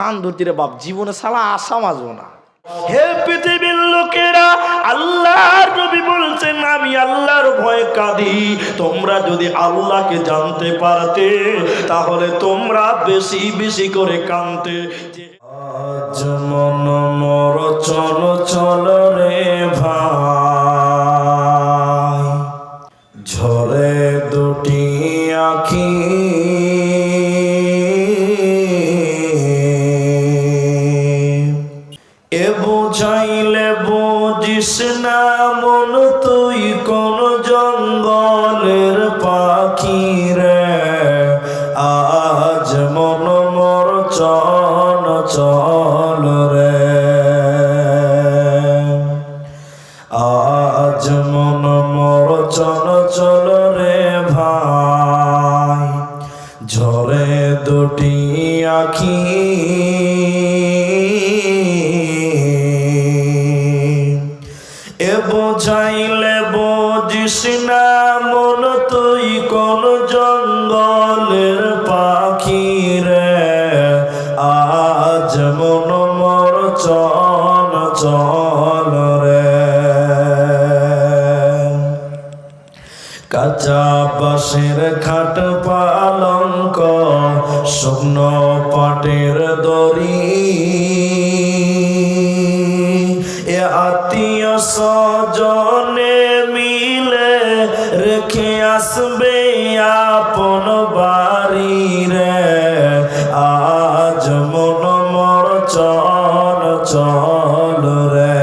কান ধরতে রে বাপ, জীবনে সালা আশা মাজবো না। হে পৃথিবীর লোকেরা, আল্লাহর নবী বলছেন আমি আল্লাহর ভয়ে কাঁদি। তোমরা যদি আল্লাহকে জানতে পারতে তাহলে তোমরা বেশি বেশি করে কাঁদতে। আজ মন মর চল চল রে ভাই, ঝরে দুটি আঁখি এ বুঝাইলে বুঝিস না মন তুই কোন জঙ্গলের পাখি রে। আজ মন মর চল চল রে, আজ মন মর চল চল রে ভাই, ঝরে দুটি আঁখি এ বোঝাইলে বুঝিস না মন তুই কোন জঙ্গলের পাখি রে। আজ মন মর চল চল রে, কাঁচা বাঁশের খাট পালঙ্ক শুকনো পাটের দড়ি এ আত্মীয় স্বজনে মিলে রেখে আসবে আপন বাড়ি রে। আজ মন মর চল চল রে,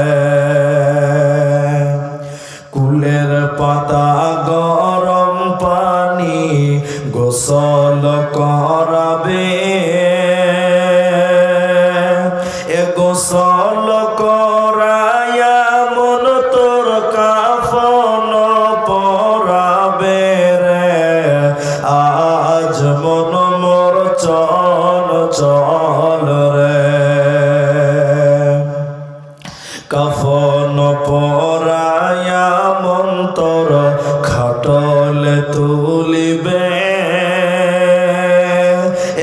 কুলের পাতা গরম পানি গোসল করাবে এ গোসল করায়া মন তোর কাফন পরাবে রে। আজ মন মর চল চল রে, কাফন পরায়া মন তোর খাটলে তুলিবে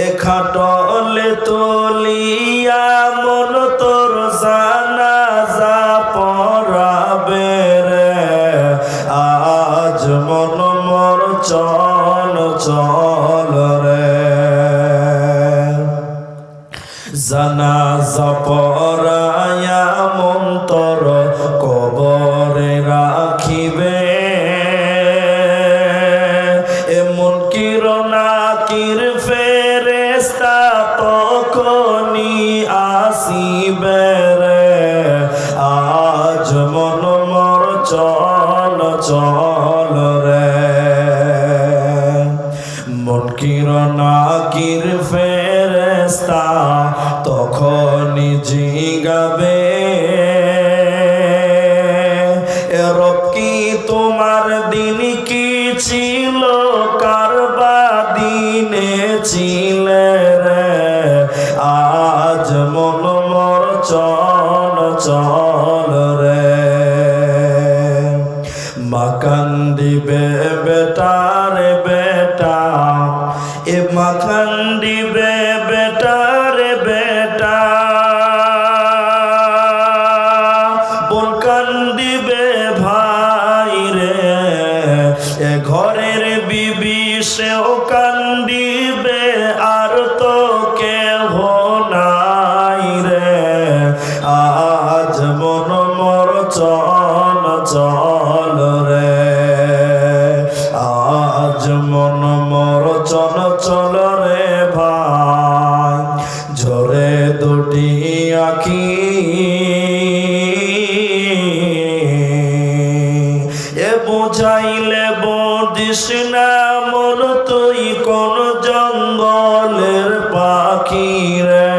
এ খাটলে তুলিয়া মন তোর জানাজা পড়াবে রে। আজ মন মর চল চল রে, জানাজা পড়ায়া মন তোর কবরে রাখিবে এমন কিরণাকির ফেরেশতা তখনই আসিবে রে। আজ মন মর চল চল রে, মন কিরণাকির ফেরেশতা তখনই জিগাবে রব কি তোমার দিন কি ছিল কারবা দিনে ছিলে রে। আজ মন মর চল চল রে, মা কান্দিবে বেটা রে বেটা এ মা কান্দিবে বেটা রে বেটা, বোন কান্দিবে ভাই রে এ ঘরের বিবি সেও কান্দিবে আর তো কেহ নাই রে। আজ মন মর চল চল রে, আজ মন মর চল চল রে ভাই, ঝরে দুটি আঁখি এ বুঝাইলে বুঝিস না মন তুই কোন জঙ্গলের পাখি রে।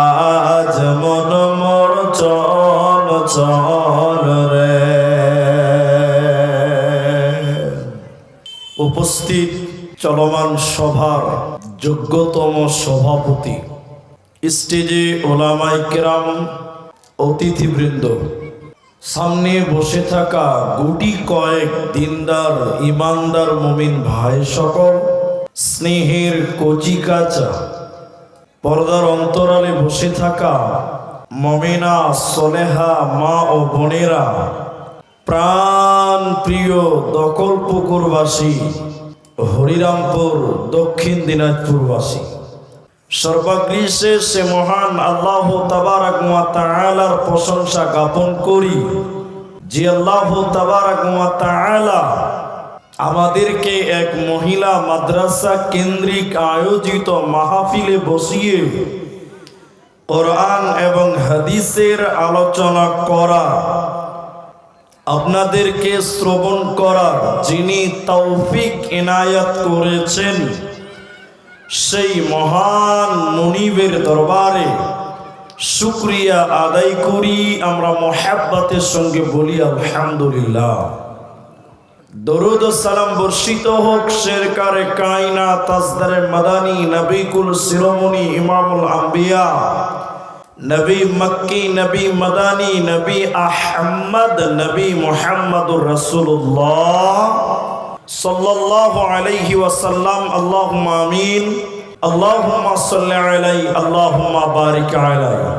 আজ মন মর চল চল রে। উপস্থিত চলমান সভার যোগ্যতম সভাপতি, স্টেজে ওলামায়ে কেরাম, অতিথিবৃন্দ, সামনে বসে থাকা গুটি কয়েক দিনদার ইমানদার মুমিন ভাই সকল, স্নেহের কচি কাঁচা পর্দার অন্তরালে বসে থাকা মমিনা সলেহা মা ও বোনেরা, প্রাণ প্রিয় দকলপুকুরবাসী, হরিরামপুর দক্ষিণ দিনাজপুরবাসী, সর্বাগ্রিসে সে মহান আল্লাহ তাবারাক ওয়া তাআলার প্রশংসা জ্ঞাপন করি যে আল্লাহ তাবারাক ওয়া তাআলা আমাদেরকে এক মহিলা মাদ্রাসা কেন্দ্রিক আয়োজিত মাহফিলে বসিয়ে কোরআন এবং হাদিসের আলোচনা করা, আপনাদেরকে শ্রবণ করার যিনি তৌফিক ইনায়াত করেছেন, সেই মহান মুনিবের দরবারে শুকরিয়া আদায় করি। আমরা মুহাব্বতের সঙ্গে বলি আলহামদুলিল্লাহ। দরুদ ও সালাম বর্ষিত হোক শেরকারে কায়নাত তাজদারে মাদানী নবী কুল শিরোমণি ইমামুল আম্বিয়া, নবী মক্কি, নবী মাদানী, নবী আহমদ, নবী মুহাম্মদুর রাসূলুল্লাহ সাল্লাল্লাহু আলাইহি ওয়াসাল্লাম। আল্লাহুম্মা আমিন। আল্লাহুম্মা সাল্লি আলাইহি, আল্লাহুম্মা বারিক আলাইহি।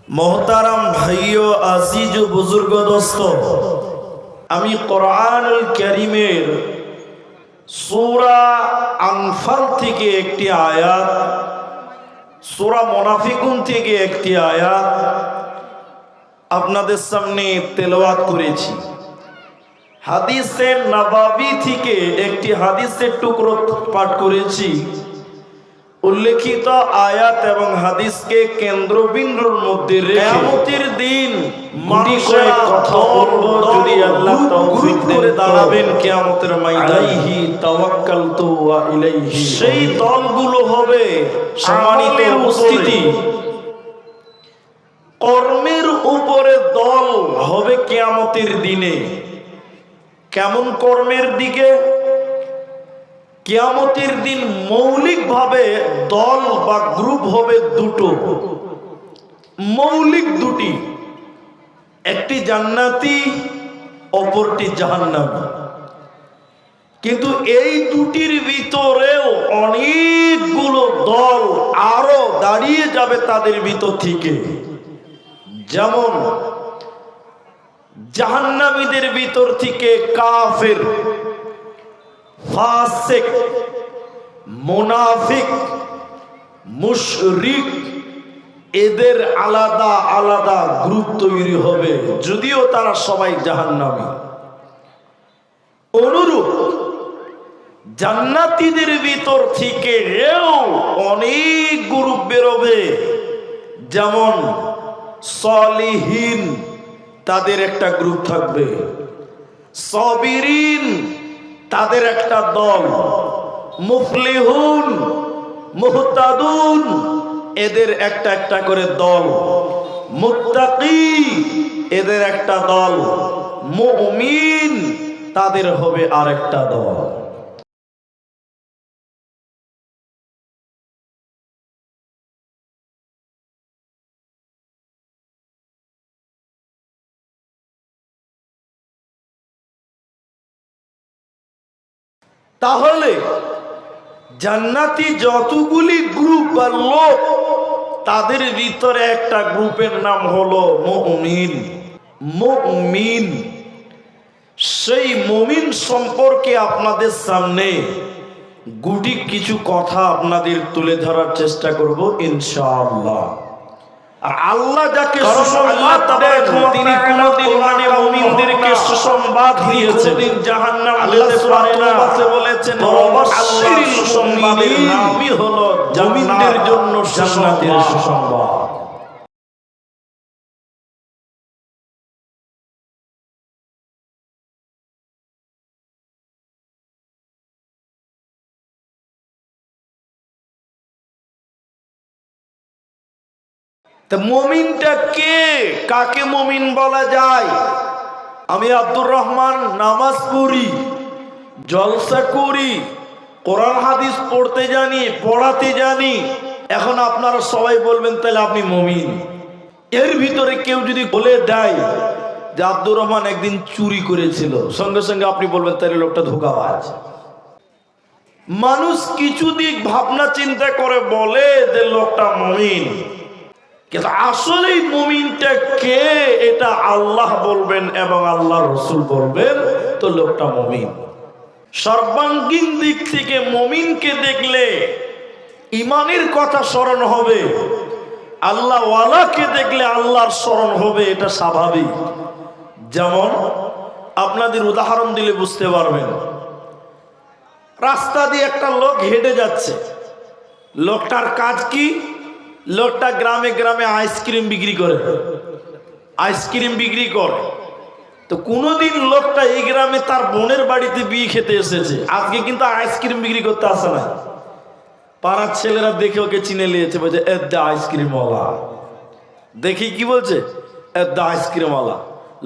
মোহতারাম ভাইও, আজিজ ও বুজুর্গ দোস্ত, আমি কোরআনুল কারীমের সূরা আনফাল থেকে একটি আয়াত, সূরা মুনাফিকুন থেকে একটি আয়াত আপনাদের সামনে তেলাওয়াত করেছি। হাদিসে নববী থেকে একটি হাদিসের টুকরো পাঠ করেছি। উল্লেখিত আয়াত এবং হাদিসকে কেন্দ্রবিন্দুর মধ্যে রেখে কিয়ামতের দিন মানুষের কথা বলবো, যদি আল্লাহ তৌফিক দেন দাঁড়াবেন কিয়ামতের ময়দানে। আলাইহি তাওয়াক্কালতু ওয়া ইলাইহি, সেই দলগুলো হবে সম্মানিত উপস্থিতি, কর্মের উপরে দল হবে কিয়ামতের দিনে। কেমন কর্মের দিকে? কিয়ামতের দিন মৌলিকভাবে দল বা গ্রুপ হবে দুটো, মৌলিক দুটি, একটি জান্নাতি, অপরটি জাহান্নামী। কিন্তু এই দুটির ভিতরেও অনেকগুলো দল আরো দাঁড়িয়ে যাবে তাদের ভিতর থেকে। যেমন জাহান্নামীদের ভিতর থেকে কাফের, ফাসিক, মুনাফিক, মুশরিক, এদের আলাদা আলাদা গ্রুপ তৈরি হবে, যদিও তারা সবাই জাহান্নামী। অনুরূপ জান্নাতীদের ভিতর থেকে অনেক গ্রুপ বেরোবে। যেমন সলিহিন, তাদের একটা গ্রুপ থাকবে, সাবিরিন, তাদের একটা দল, মুফলিহুন, মুহতাদুন, এদের একটা একটা করে দল, মুত্তাকি, এদের একটা দল, মুমিন, তাদের হবে আরেকটা দল। তাহলে জান্নাতি যতগুলি গ্রুপ বা লোক, তাদের ভিতরে একটা গ্রুপের নাম হলো মুমিন। মুমিন, সেই মুমিন সম্পর্কে আপনাদের সামনে গুটি কিছু কথা আপনাদের তুলে ধরার চেষ্টা করব ইনশাআল্লাহ। আর আল্লাহ যাকে সুসংবাদ দেন, তিনি কোনদিন মানে মুমিনদেরকে সুসংবাদ দিয়েছেন, জাহান্নাম যেতে পারে না। বলেছেন আল্লাহর সুসংবাদের নামই হলো মুমিনদের জন্য জান্নাতের সুসংবাদ। তা মুমিনটা কে? কাকে মুমিন বলা যায়? আমি আব্দুর রহমান নামাজ পড়ি, জলসা করি, কোরআন হাদিস পড়তে জানি, পড়াতে জানি, এখন আপনারা সবাই বলবেন তাহলে আপনি মুমিন। এর ভিতরে কেউ যদি বলে দেয় যে আব্দুর রহমান একদিন চুরি করেছিল, সঙ্গে সঙ্গে আপনি বলবেন তাহলে লোকটা ধোঁকাবাজ। মানুষ কিছু দিক ভাবনা চিন্তা করে বলে যে লোকটা মুমিন, কিন্তু আসলে মুমিনটা কে এটা আল্লাহ বলবেন এবং আল্লাহর রাসূল বলবেন, তো লোকটা মুমিন। সর্বাঙ্গীন দিক থেকে মুমিনকে দেখলে ইমানের কথা স্মরণ হবে, আল্লাহ ওয়ালাকে দেখলে আল্লাহর স্মরণ হবে, এটা স্বাভাবিক। যেমন আপনাদের উদাহরণ দিলে বুঝতে পারবেন, রাস্তা দিয়ে একটা লোক হেঁটে যাচ্ছে, লোকটার কাজ কি? লোকটা গ্রামে গ্রামে আইসক্রিম বিক্রি করে, আইসক্রিম বিক্রি করে। তো কোনোদিন লোকটা এই গ্রামে তার বোনের বাড়িতে বিয়ে খেতে এসেছে, আজকে কিন্তু আইসক্রিম বিক্রি করতে আসে না। পাড়ার ছেলেরা দেখে ওকে চিনে নিয়েছে, বলছে এ দা আইসক্রিমওয়ালা। দেখি কি বলছে, এ দা আইসক্রিমওয়ালা।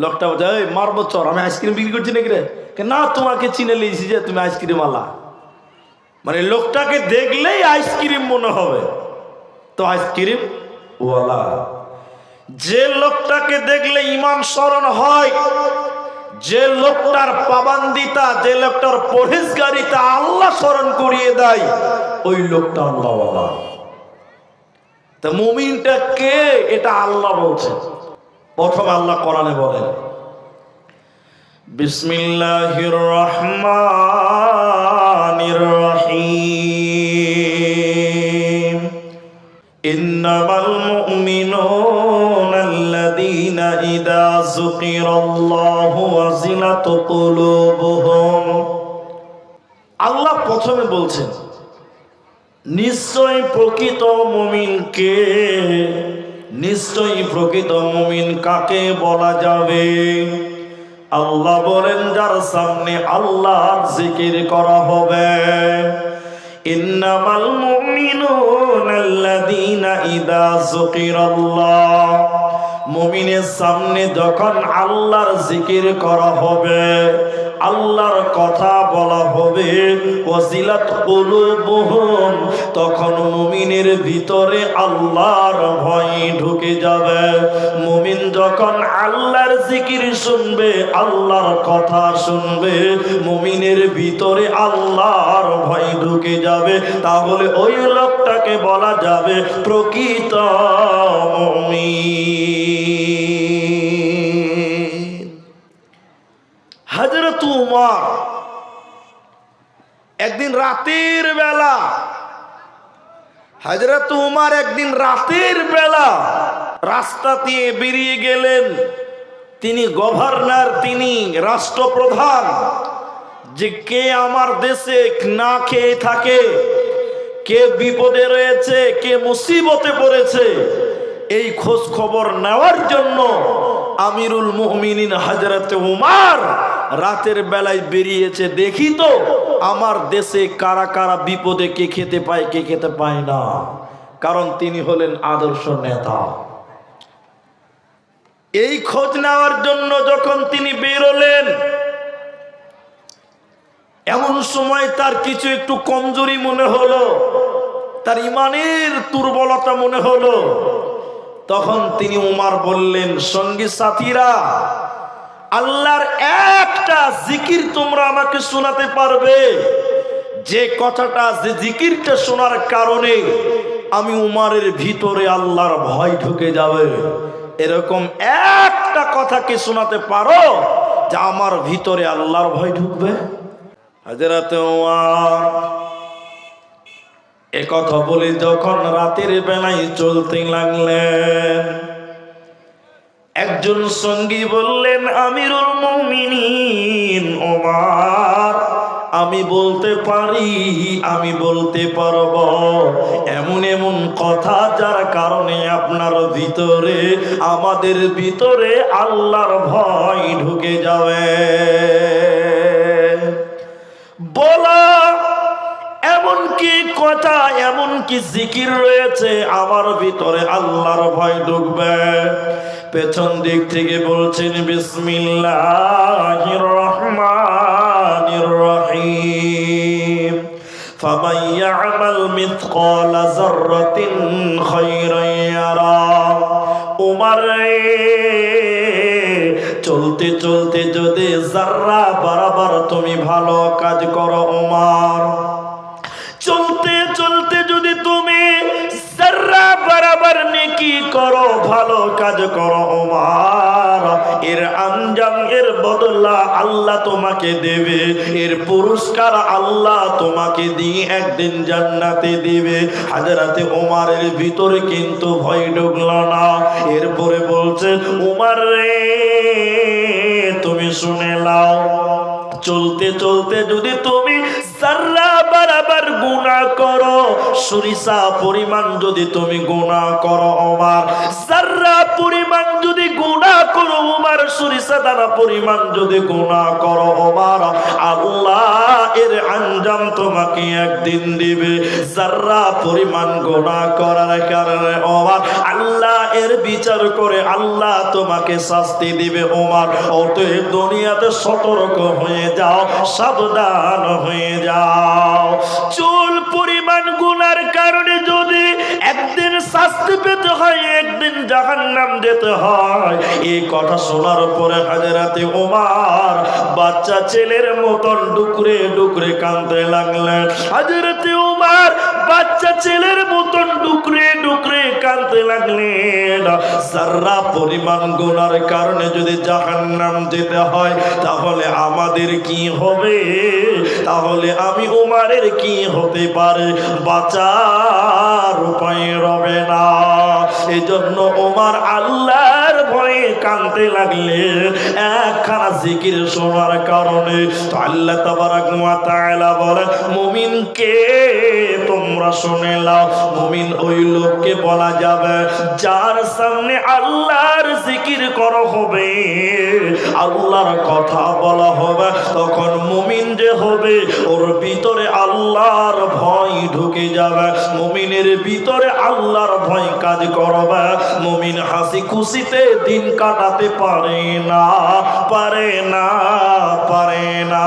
লোকটা বলছে এই মারবো চর, আমি আইসক্রিম বিক্রি করছি নাকি রে? না, তোমাকে চিনে নিয়েছি যে তুমি আইসক্রিমওয়ালা। মানে লোকটাকে দেখলেই আইসক্রিম মনে হবে, তো আইসক্রিম ওয়ালা। যে লোকটাকে দেখলে ইমান স্মরণ হয়, যে লোকটার পাবান্দিতা, যে লোকটার পরহেজগারিতা আল্লাহ স্মরণ করিয়ে দেয়, ওই লোকটা আল্লাহওয়ালা। তা মুমিনটা কে এটা আল্লাহ বলছেন। প্রথমে আল্লাহ কোরআনে বলেন, বিসমিল্লাহির রহমানির রহিম, ইন্নামাল মুমিনুনা আল্লাযীনা ইযা যুকিরাল্লাহু ওয়াজিলাত কুলুবুহুম। আল্লাহ প্রথমে বলছেন নিশ্চয়ই প্রকৃত মুমিন কে, নিশ্চয়ই প্রকৃত মুমিন কাকে বলা যাবে। আল্লাহ বলেন যার সামনে আল্লাহর জিকির করা হবে। ইন্নামাল মুমিনুনা আল্লাযীনা ইযা যুকিরাল্লাহ, মুমিনের সামনে যখন আল্লাহর জিকির করা হবে, আল্লাহর কথা বলা হবে, ওয়াজিলাত কুলুবুহুম, তখন মুমিনের ভিতরে আল্লাহর ভয় ঢুকে যাবে। মুমিন যখন আল্লাহর জিকির শুনবে, আল্লাহর কথা শুনবে, মুমিনের ভিতরে আল্লাহর ভয় ঢুকে যাবে, তাহলে ওই লোকটাকে বলা যাবে প্রকৃত মুমিন। হযরত উমর একদিন রাতের বেলা, হযরত উমর একদিন রাতের বেলা রাস্তা দিয়ে বেরিয়ে গেলেন। তিনি গভর্নর, তিনি রাষ্ট্রপ্রধান, যে কে আমার দেশে না খেয়ে থাকে, কে বিপদে রয়েছে, কে মুসিবতে পড়েছে, এই খোঁজ খবর নেওয়ার জন্য আমিরুল মুমিনিন হযরত উমর রাতের বেলায় বেরিয়েছে। দেখি তো আমার দেশে কারা কারা বিপদে, কে খেতে পায়, কে খেতে পায় না। কারণ তিনি হলেন আদর্শ নেতা। এই খোঁজ নেওয়ার জন্য যখন তিনি বেরোলেন, এমন সময় তার কিছু একটু কমজোরি মনে হলো, তার ইমানের দুর্বলতা মনে হলো। তখন তিনি উমর বললেন, সঙ্গী সাথীরা, আল্লাহর একটা জিকির তোমরা আমাকে শোনাতে পারবে, যে কথাটা, যে জিকিরটা শোনার কারণে আমি উমরের ভিতরে আল্লাহর ভয় ঢুকে যাবে? এরকম একটা কথা কি শোনাতে পারো যে আমার ভিতরে আল্লাহর ভয় ঢুকবে? হযরত উমর এ কথা বলে যখন রাতের বেলায় চলতে লাগলেন, একজন সঙ্গী বললেন, আমিরুল মুমিনিন ওমর, আমি বলতে পারি, আমি বলতে পারবো এমন এমন কথা যার কারণে আপনার ভিতরে, আমাদের ভিতরে আল্লাহর ভয় ঢুকে যাবে। বলা এমন কি কথা, এমন কি জিকির রয়েছে আমার ভিতরে আল্লাহর ভয় ঢুকবে? পেছন দিক থেকে বলছেন, বিসমিল্লাহির রহমানির রহিম, ফামান ইয়ামাল মিথকালা যাররাতিন খায়রান ইয়ারা। উমর চলতে চলতে যদি যারা বরাবর তুমি ভালো কাজ করো উমর, কাজ করো ওমর, এর আঞ্জাম, এর বদলা আল্লাহ তোমাকে দেবে, এর পুরস্কার আল্লাহ তোমাকে দিয়ে একদিন জান্নাতে দিবে। হযরতে ওমরের ভিতরে কিন্তু ভয় ঢুকলো না। এরপরে বলছেন, ওমর রে তুমি শুনে নাও, চলতে চলতে যদি তুমি যারা বরাবর গুনাহ করো, সরিষা পরিমাণ যদি তুমি গুনাহ করো ওমর, যারা পরিমাণ যদি গুনাহ করো ওমর, সরিষা দানা পরিমাণ যদি গুনাহ করো ওমর, আল্লাহ এর আঞ্জাম তোমাকে একদিন দিবে। যারা পরিমাণ গুনাহ করার কারণে ওমর, আল্লাহ এর বিচার করে আল্লাহ তোমাকে শাস্তি দিবে ওমর। অতএব দুনিয়াতে সতর্ক হয়ে যাও, সাবধান হয়ে যাও। চুল পরিমাণ গুনার কারণে যদি একদিন শাস্তি পেতে হয়, একদিন জাহান্নাম যেতে হয়, এই কথা শোনার পরে হযরতে ওমর বাচ্চা ছেলের মতন ডুকরে ডুকরে কাঁদতে লাগলেন। হযরতে ওমর বাচ্চা ছেলের মতন ডুকরে ডুকরে কাঁদতে লাগলেন। যারা পরিমাণ গুনার কারণে যদি জাহান্নাম যেতে হয়, তাহলে আমাদের কি হবে? তাহলে আমি ওমরের কি হতে পারে? বাঁচার উপায় রবে না। এই জন্য ওমর আল্লাহর ভয়ে কাঁদতে লাগলেন, একখানা জিকির শোনার কারণে। তো আল্লাহ তাবারাক ওয়া তাআলা বলেন, মুমিনকে তোমরা শুনে নাও। মুমিন ওই লোককে বলা যাবে যার সামনে আল্লাহর জিকির করা হবে, আল্লাহর কথা বলা হবে, তখন মুমিন যে হবে ওর ভিতরে আল্লাহর ভয় ঢুকে যাবে। মুমিনের ভিতরে আল্লাহর ভয় কাজ করবে। মুমিন হাসি খুশিতে দিন কাটাতে পারে না, পারে না, পারে না।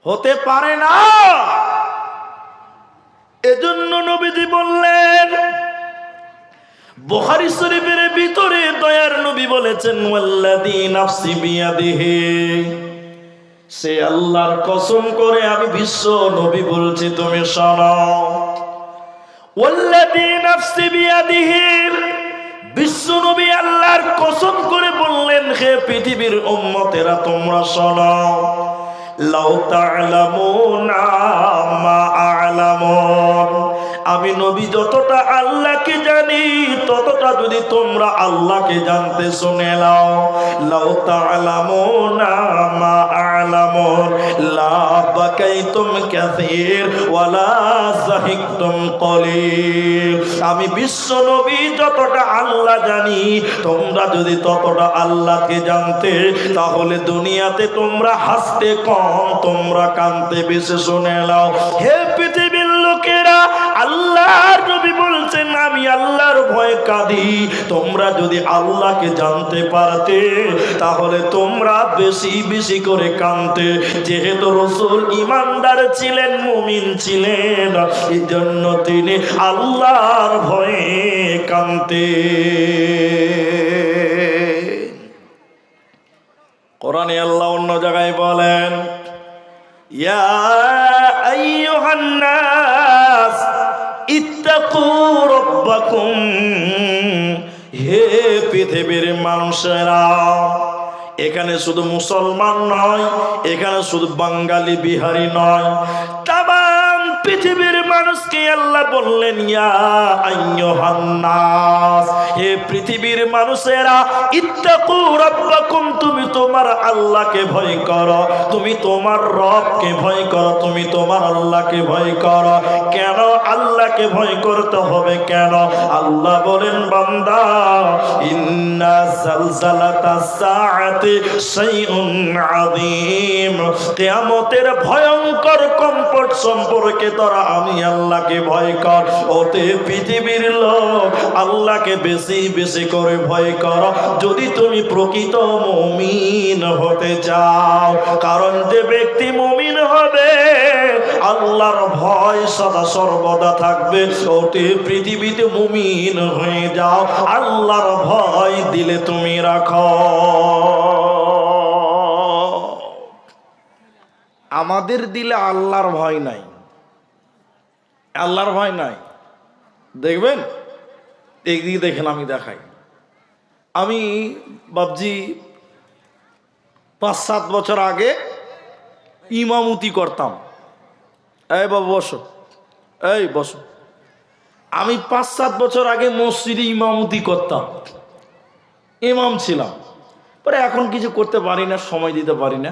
হতে পারে না। এজন্য নবীজি বললেন, বুখারী শরীফের ভিতরে দয়ার নবী বলেছেন, ওয়াল্লাযী নাফসি বিয়াদিহি, সে আল্লাহর কসম করে আমি বিশ্ব নবী বলছি, তুমি শোনো। ওয়াল্লাযী নাফসি বিয়াদিহি, বিশ্ব নবী আল্লাহর কসম করে বললেন, হে পৃথিবীর উম্মতেরা তোমরা শোনো। লাউ তা'লামুনা মা আ'লামুন, আমি নবী যতটা আল্লাহকে জানি ততটা যদি তোমরা আল্লাহকে জানতে, শুনে নাও। লাউ তা'লামুনা মা আ'লামুন লা বাকাইতুম কাসীর ওয়ালা যাহিকতুম কলিল। আমি বিশ্ব নবী যতটা আল্লাহ জানি, তোমরা যদি ততটা আল্লাহকে জানতে, তাহলে দুনিয়াতে তোমরা হাসতে কম, তোমরা কাঁদতে বেশি। শুনে নাও হে পৃথিবীর লোকেরা, আল্লাহর নবী বলছেন আমি আল্লাহর ভয়ে কাঁদি। তোমরা যদি আল্লাহকে জানতে পারতে, তাহলে তোমরা বেশি বেশি করে কাঁদতে। যেহেতু রাসূল ঈমানদার ছিলেন, মুমিন ছিলেন, এই জন্য তিনি আল্লাহর ভয়ে কাঁদতেন। কোরআনে আল্লাহ অন্য জায়গায় বলেন, ইয়া আইয়ুহান নাস ইত্তাকু রাব্বাকুম, হে পৃথিবীর মানুষেরা। এখানে শুধু মুসলমান নয়, এখানে শুধু বাঙালি বিহারি নয়, তামাম পৃথিবীর মানুষকে আল্লাহ বললেন, ইয়া আইয়ুহান নাস, হে পৃথিবীর মানুষেরা, ইত্তাকু রাব্বাকুম, তুমি তোমার আল্লাহকে ভয় করো, তুমি তোমার রবকে ভয় করো, তুমি তোমার আল্লাহকে ভয় করো। কেন আল্লাহকে ভয় করতে হবে? কেন? আল্লাহ বলেন, বান্দা, ইন্না জালজালাতাস সাআতি শাইউন আযীম, কিয়ামতের ভয়ঙ্কর কম্পট সম্পর্কে তোরা আমি আল্লাহকে ভয় কর। ওতে পৃথিবীর লোক আল্লাহকে বেশি বেশি করে ভয় করো, যদি তুমি প্রকৃত মুমিন হতে চাও। কারণ যে ব্যক্তি মুমিন হবে, আল্লাহর ভয় সদা সর্বদা থাকবে। ওতে পৃথিবীতে মুমিন হয়ে যাও, আল্লাহর ভয় দিলে তুমি রাখো। আমাদের দিলে আল্লাহর ভয় নাই, আল্লাহর ভয় নাই। দেখবেন একদিকে দেখেন, আমি দেখাই। আমি বাবজি 5-7 বছর আগে ইমামতি করতাম। এই বাবু বসো, এই বসো। আমি 5-7 বছর আগে মসজিদে ইমামতি করতাম, ইমাম ছিলাম। পরে এখন কিছু করতে পারি না, সময় দিতে পারি না।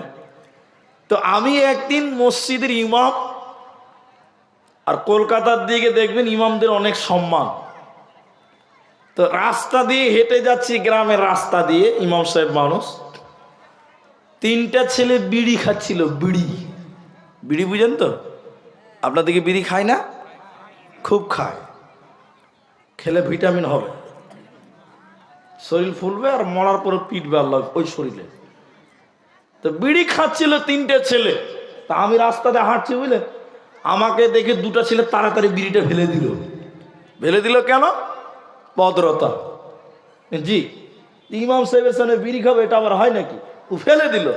তো আমি একদিন মসজিদের ইমাম, আর কলকাতার দিকে দেখবেন ইমামদের অনেক সম্মান। তো রাস্তা দিয়ে হেঁটে যাচ্ছি, গ্রামের রাস্তা দিয়ে, ইমাম সাহেব মানুষ, 3টা ছেলে বিড়ি খাচ্ছিল। বিড়ি, বিড়ি বুঝেন তো? আপনার দিকে বিড়ি খায় না? খুব খায়। খেলে ভিটামিন হবে, শরীর ফুলবে, আর মরার পরে পিটবে আল্লাহ ওই শরীরে। তো বিড়ি খাচ্ছিল 3টে ছেলে। তা আমি রাস্তাতে হাঁটছি, বুঝলেন, আমাকে দেখে 2টা ছেলে তাড়াতাড়ি বিড়িটা ফেলে দিল। ফেলে দিল কেন? ভদ্রতা। জি, ইমাম সাহেবের সামনে বিড়ি খাবে, এটা আবার হয় নাকি? ও ফেলে দিল।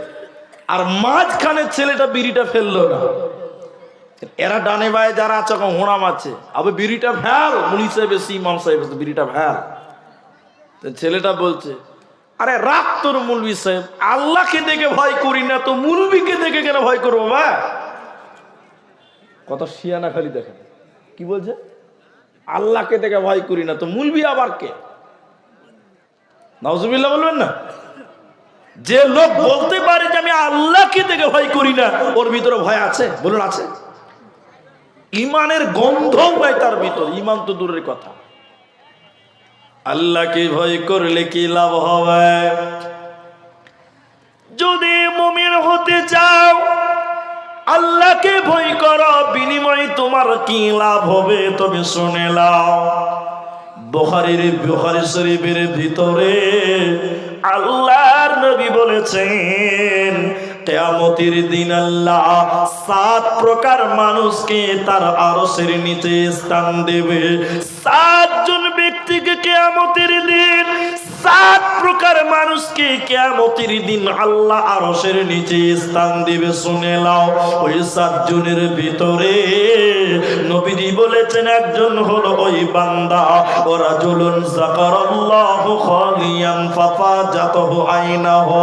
আর মাঝখানের ছেলেটা বিড়িটা ফেললো না। এরা ডানে বায়ে যারা আছে হোঁড়া মারছে, আবার বিড়িটা ফেল। মুনি সাহেব এসে, ইমাম সাহেব এসে, বিড়িটা ফেল। তো ছেলেটা বলছে, আরে রাখ তোর মুলবি সাহেব, আল্লাহকে দেখে ভয় করি না তো মুলবিকে দেখে কেন ভয় করবো? বা কত শিয়ানা খালি দেখেন কি বলছে, আল্লাহকে দেখে ভয় করি না তো মুলবি আবার কে? নাউজুবিল্লাহ বলবেন না? যে লোক বলতে পারে যে আমি আল্লাহকে দেখে ভয় করি না, ওর ভিতরে ভয় আছে? বলুন আছে? ইমানের গন্ধও নাই তার ভিতর। ইমান তো দূরের কথা। আল্লাহকে ভয় করলে কি লাভ হবে? যদি মুমিন হতে চাও, আল্লাহকে ভয় করো, বিনিময়ে তোমার কি লাভ হবে তবে শুনে নাও। বুখারী শরীফের ভিতরে আল্লাহর নবী বলেছেন, কিয়ামতের দিন আল্লাহ 7 প্রকার মানুষকে তার আরশের নিচে স্থান দেবে। 7 জন ব্যক্তিকে কিয়ামতের দিন, 7 প্রকার মানুষকে কিয়ামতের দিন আল্লাহ আরশের নিচে স্থান দিবে। শুনে নাও, ওই 7 জনের ভিতরে নবীজি বলেছেন একজন হলো ওই বান্দা, ও রাজুলুন যাকারাল্লাহু খালিয়ান ফাফাজাতহু আইনাহু,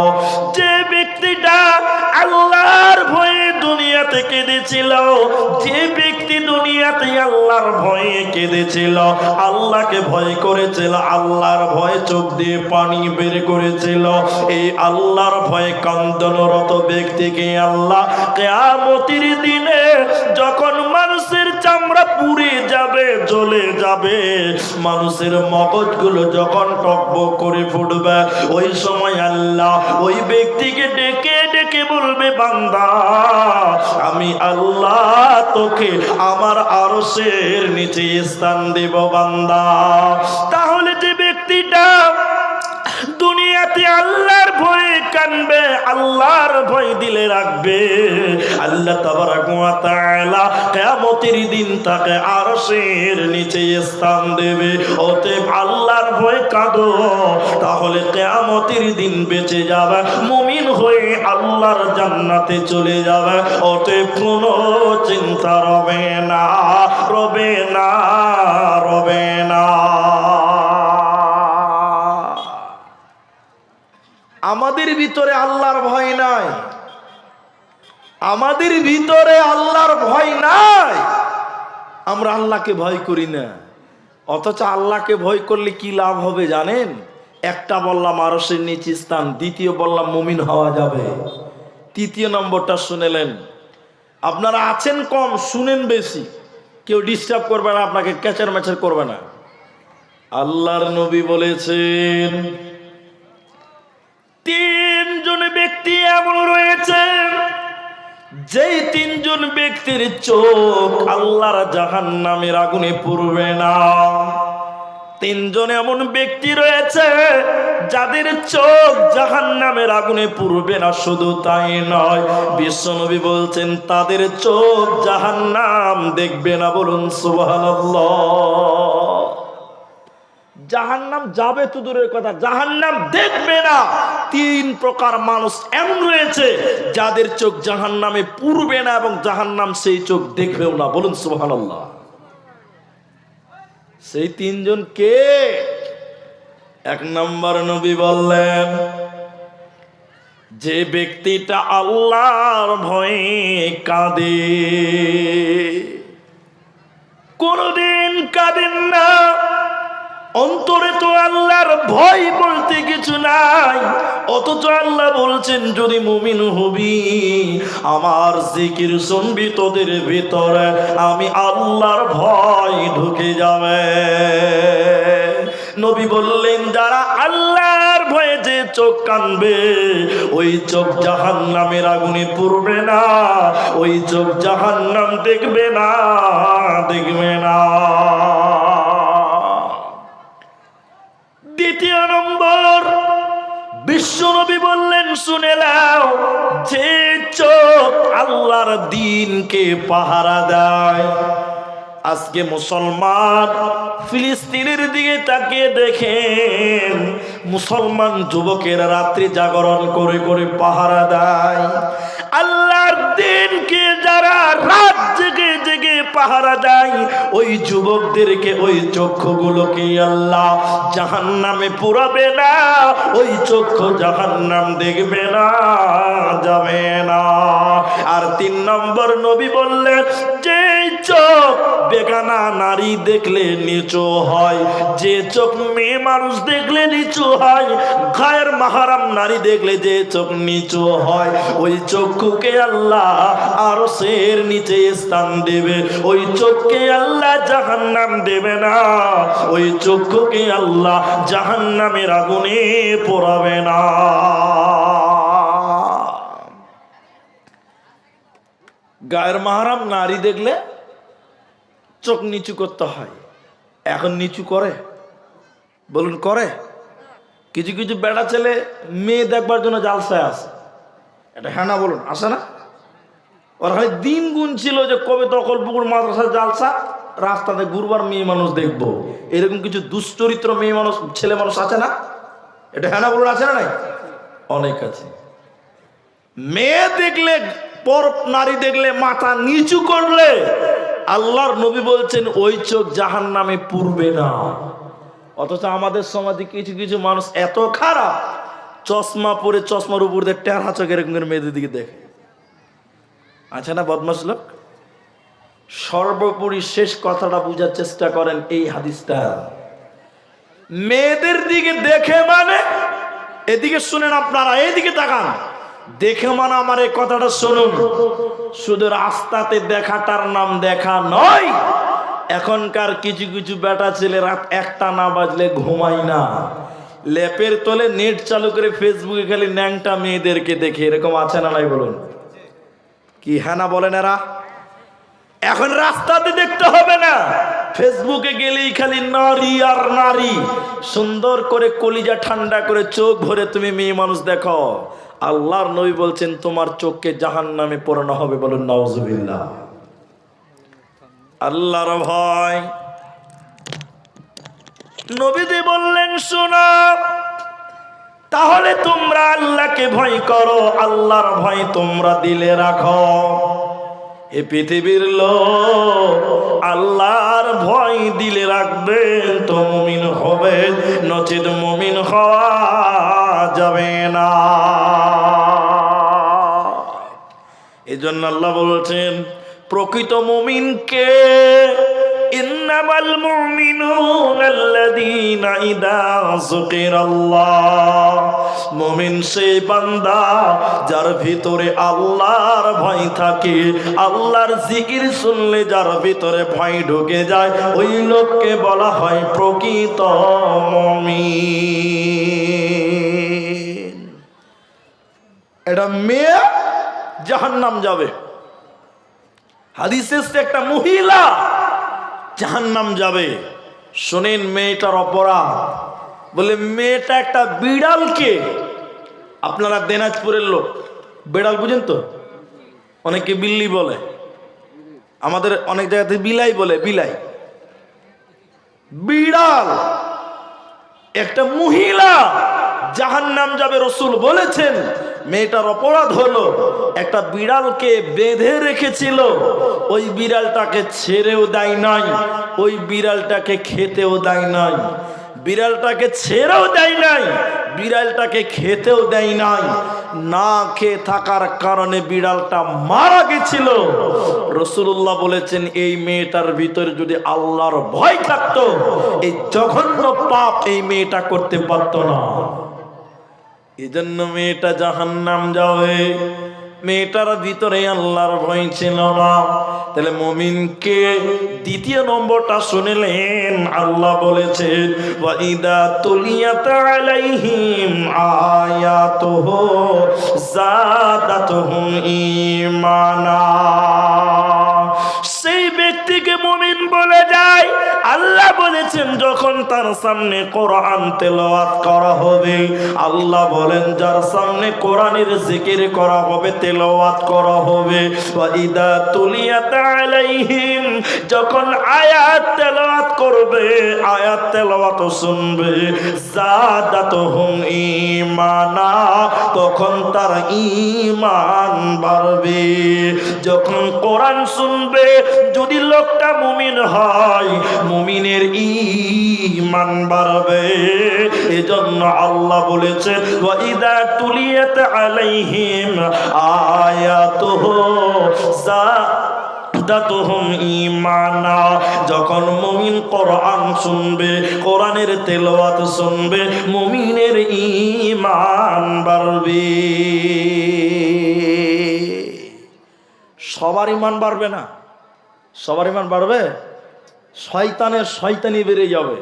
যে ব্যক্তিটা আল্লাহর ভয়ে দুনিয়াতে কেঁদেছিল, যে ব্যক্তি দুনিয়াতে আল্লাহর ভয়ে কেঁদেছিল, আল্লাহকে ভয় করেছিল, আল্লাহর ভয়ে চোখ দিয়ে পানি বের করেছিল, এই আল্লাহর ভয়ে কান্দনরত ব্যক্তিকে আল্লাহ কিয়ামতের দিনে যখন মানুষের চামড়া পুড়ে যাবে, জ্বলে যাবে, মানুষের মগজগুলো যখন টকবক করে ফুটবে, ওই সময় আল্লাহ ওই ব্যক্তিকে ডেকে ডেকে বলবে, বান্দা আমি আল্লাহ তোকে আমার আরশের নিচে স্থান দেব বান্দা। তাহলে যে ব্যক্তিটা দুনিয়াতে আল্লাহর ভয়ে কানবে, আল্লাহর ভয় দিলে রাখবে, আল্লাহ তাবারাক ওয়া তাআলা কিয়ামতের দিন তাকে আরশের নিচে স্থান দেবে। অতএব আল্লাহর ভয়ে কাঁদো, তাহলে কিয়ামতের দিন বেঁচে যাবে, মুমিন হয়ে আল্লাহর জান্নাতে চলে যাবে। অতএব কোনো চিন্তা রবে না, রবে না, রবে না। আমাদের ভিতরে আল্লাহর ভয় নাই, আমাদের ভিতরে আল্লাহর ভয় নাই, আমরা আল্লাহকে ভয় করি না। অথচ আল্লাহকে ভয় করলে কি লাভ হবে জানেন? একটা বললাম আরশের নিচে স্থান, দ্বিতীয় বললাম মুমিন হওয়া যাবে, তৃতীয় নম্বরটা শুনেলেন। আপনারা আছেন কম, শুনেন বেশি, কেউ ডিস্টার্ব করবে না, আপনাকে ক্যাচার ম্যাচার করবে না। আল্লাহর নবী বলেছেন 3 জন ব্যক্তি এমন রয়েছে, যেই 3 জন ব্যক্তির চোখ আল্লাহর জাহান্নামের আগুনে পুড়বে না। 3 জন এমন ব্যক্তি রয়েছে যাদের চোখ জাহান্নামের আগুনে পুড়বে না। শুধু তাই নয়, বিশ্বনবী বলছেন তাদের চোখ জাহান্নাম দেখবে না। বলুন সুবহানাল্লাহ। জাহান্নাম যাবে তো দূরের কথা, জাহান্নাম দেখবে না। 3 প্রকার মানুষ এমন রয়েছে যাদের চোখ জাহান্নামে পুড়বে না এবং জাহান্নাম সেই চোখ দেখবেও না। বলুন সুবহানাল্লাহ। সেই তিনজন কে? এক নম্বর নবী বললেন, যে ব্যক্তিটা আল্লাহর ভয়ে কাঁদে, কোনদিন কাঁদেন না, অন্তরে তো আল্লাহর ভয় বলতে কিছু নাই, অথচ আল্লাহ বলছেন যদি মুমিন হবি, আমার জিকির শুনবি, তোদের ভিতরে আমি আল্লাহর ভয় ঢুকে যাবে। নবী বললেন, যারা আল্লাহর ভয়ে যে চোখ কানবে, ওই চোখ জাহান্নামের আগুনে পুড়বে না, ওই চোখ জাহান্নাম দেখবে না, দেখবে না। দ্বিতীয় নম্বর, বিশ্বনবী বললেন, শুনে নাও, যে চোখ আল্লাহর দ্বীনকে পাহারা দেয়। আজকে মুসলমান ফিলিস্তিনের দিকে তাকিয়ে দেখেন, মুসলমান যুবকেরা রাত্রি জাগরণ করে করে পাহারা দেয়। আল্লাহর দ্বীনকে যারা রাত জেগে জেগে পাহারা দেয়, ওই যুবকদেরকে, ওই চক্ষুগুলোকে আল্লাহ জাহান্নামে পুরাবে না, ওই চক্ষু জাহান্নাম দেখবে না, যাবে না। আর তিন নম্বর নবী বললেন, যে চোখ বেগানা নারী দেখলে নিচু হয়, যে চোখ মেয়ে মানুষ দেখলে নিচু হয়, গায়ের মাহারাম নারী দেখলে যে চোখ নিচু হয়, ওই চক্ষুকে আল্লাহ আরশের নিচে স্থান দেবে, ওই চোখকে আল্লাহ জাহান্নাম দেবে না, ওই চক্ষুকে আল্লাহ জাহান্নামের আগুনে পোড়াবে না। গায়ের মাহারাম নারী দেখলে চোখ নিচু করতে হয়। এখন নিচু করে? বলুন করে? কিছু কিছু বেড়া ছেলে মেয়ে দেখবার জন্য জালসায় আসে, এটা হ্যাঁ না বলুন, আসে না? ওর হয় দিন গুণ ছিল যে কবে তকল পুকুর মাদ্রাসা জালসা, রাস্তাতে ঘুরবার মেয়ে মানুষ দেখবো, এরকম কিছু দুশ্চরিত্র মেয়ে মানুষ, ছেলে মানুষ আছে না? এটা হ্যাঁ না বলুন, আছে না? নাই, অনেক আছে। মেয়ে দেখলে, পর নারী দেখলে মাথা নিচু করলে আল্লাহর নবী বলছেন ওই চোখ জাহান্নামে পুড়বে না। অথচ আমাদের সমাজে কিছু কিছু মানুষ এত খারাপ, চশমা পরে চশমার উপর দিয়ে টেরা চোখ এরকম করে মেয়েদের দিকে দেখে, আছে না বদমাশ লোক? সর্বোপরি শেষ কথাটা বুঝার চেষ্টা করেন, এই হাদিসটা মেয়েদের দিকে দেখে মানে, এদিকে শুনেন আপনারা, এইদিকে তাকান, দেখে মানে আমার এই কথাটা শুনুন, শুধু রাস্তাতে দেখাটার নাম দেখা নয়। এখনকার কিছু কিছু বেটা ছেলে রাত 1টা না বাজলে ঘুমায় না, লেপের তলে নেট চালু করে ফেসবুকে খালি ন্যাংটা মেয়েদেরকে দেখে, এরকম আছে না নাই বলুন? কি হ্যাঁ না বলেন? এরা এখন রাস্তাতে দেখতে হবে না, ফেসবুকে গেলেই খালি নারী আর নারী। সুন্দর করে কলিজা ঠান্ডা করে চোখ ভরে তুমি মেয়ে মানুষ দেখো, আল্লাহর নবী বলছেন তোমার চোখকে জাহান্নামে পোড়ানো হবে। বলুন নাউজুবিল্লাহ। আল্লাহর ভয়, নবীজি বললেন শোনো, তাহলে তোমরা আল্লাহকে ভয় করো, আল্লাহর ভয় তোমরা দিলে রাখো। এ পৃথিবীর লোক আল্লাহর ভয় দিলে রাখবেন তো মুমিন হবে, নচেত মুমিন হওয়া যাবে না। এজন্য আল্লাহ বলছেন প্রকৃত মুমিনকে, ইন্নামাল মুমিনুনা আল্লাযীনা ইযা যুকিরাল্লাহ, মুমিন সেই বান্দা যার ভিতরে আল্লাহর ভয় থাকে, আল্লাহর জিকির শুনলে যার ভিতরে ভয় ঢুকে যায়, ওই লোককে বলা হয় প্রকৃত মুমিন। এটা মেয়ে জাহান্নাম যাবে, হাদিসে একটা মহিলা জাহান্নাম যাবে। শোনেন মেয়েটার অপরাধ, বলে মেয়েটা একটা বিড়ালকে, আপনারা দিনাজপুরের লোক, বিড়াল বুঝেন তো, অনেকে বিল্লি বলে, আমাদের অনেক জায়গাতে বিলাই বলে, বিলাই, বিড়াল একটা মহিলা জাহান্নাম যাবে। রাসূল বলেছেন মেয়েটার অপরাধ হলো একটা বিড়ালকে বেঁধে রেখেছিল, ওই বিড়ালটাকে ছেড়েও দেয় নাই, ওই বিড়ালটাকে খেতেও দেয় নাই, বিড়ালটাকে ছেড়েও দেয় নাই, বিড়ালটাকে খেতেও দেয় নাই। না খেয়ে থাকার কারণে বিড়ালটা মারা গেছিল। রাসূলুল্লাহ বলেছেন এই মেয়েটার ভিতরে যদি আল্লাহর ভয় থাকতো, এই জঘন্য পাপ এই মেয়েটা করতে পারতো না। এজন্য মেয়েটা জাহান্নাম যাবে, মেয়েটার ভিতরে আল্লাহর ভয় ছিল না। তাহলে মুমিনকে দ্বিতীয় নম্বরটা শুনলেন, আল্লাহ বলেছেন ওয়াইদা তুলিয়াত আলাইহিম আয়াতুহু যাদাতুহুম ঈমানা। সেই ব্যক্তিকে মুমিন বলে যায়। আল্লাহ বলেছেন যখন তার সামনে কোরআন তেলাওয়াত করা হবে, আল্লাহ বলেন যার সামনে কোরআনের জিকির করা হবে, তেলাওয়াত করা হবে, ওয়াইদা তুলিয়াত আলাইহিম, যখন আয়াত তেলাওয়াত করবে, আয়াত তেলাওয়াত শুনবে, যাদাতুহুম ঈমানা, তখন তার ঈমান বাড়বে। যখন কোরআন শুনবে, যদি লোকটা মুমিন হয়, মুমিনের ঈমান বাড়বে। এজন্য আল্লাহ বলেছেন ওয়াইদা তুলিয়াত আলাইহিম আয়াতুহু যাদাতুহুম ঈমানা, যখন মুমিন কোরআন শুনবে, কোরআনের তেলাওয়াত শুনবে, মুমিনের ঈমান বাড়বে। সবার ঈমান বাড়বে না, সবার ঈমান বাড়বে, শয়তানের শয়তানি বেড়ে যাবে,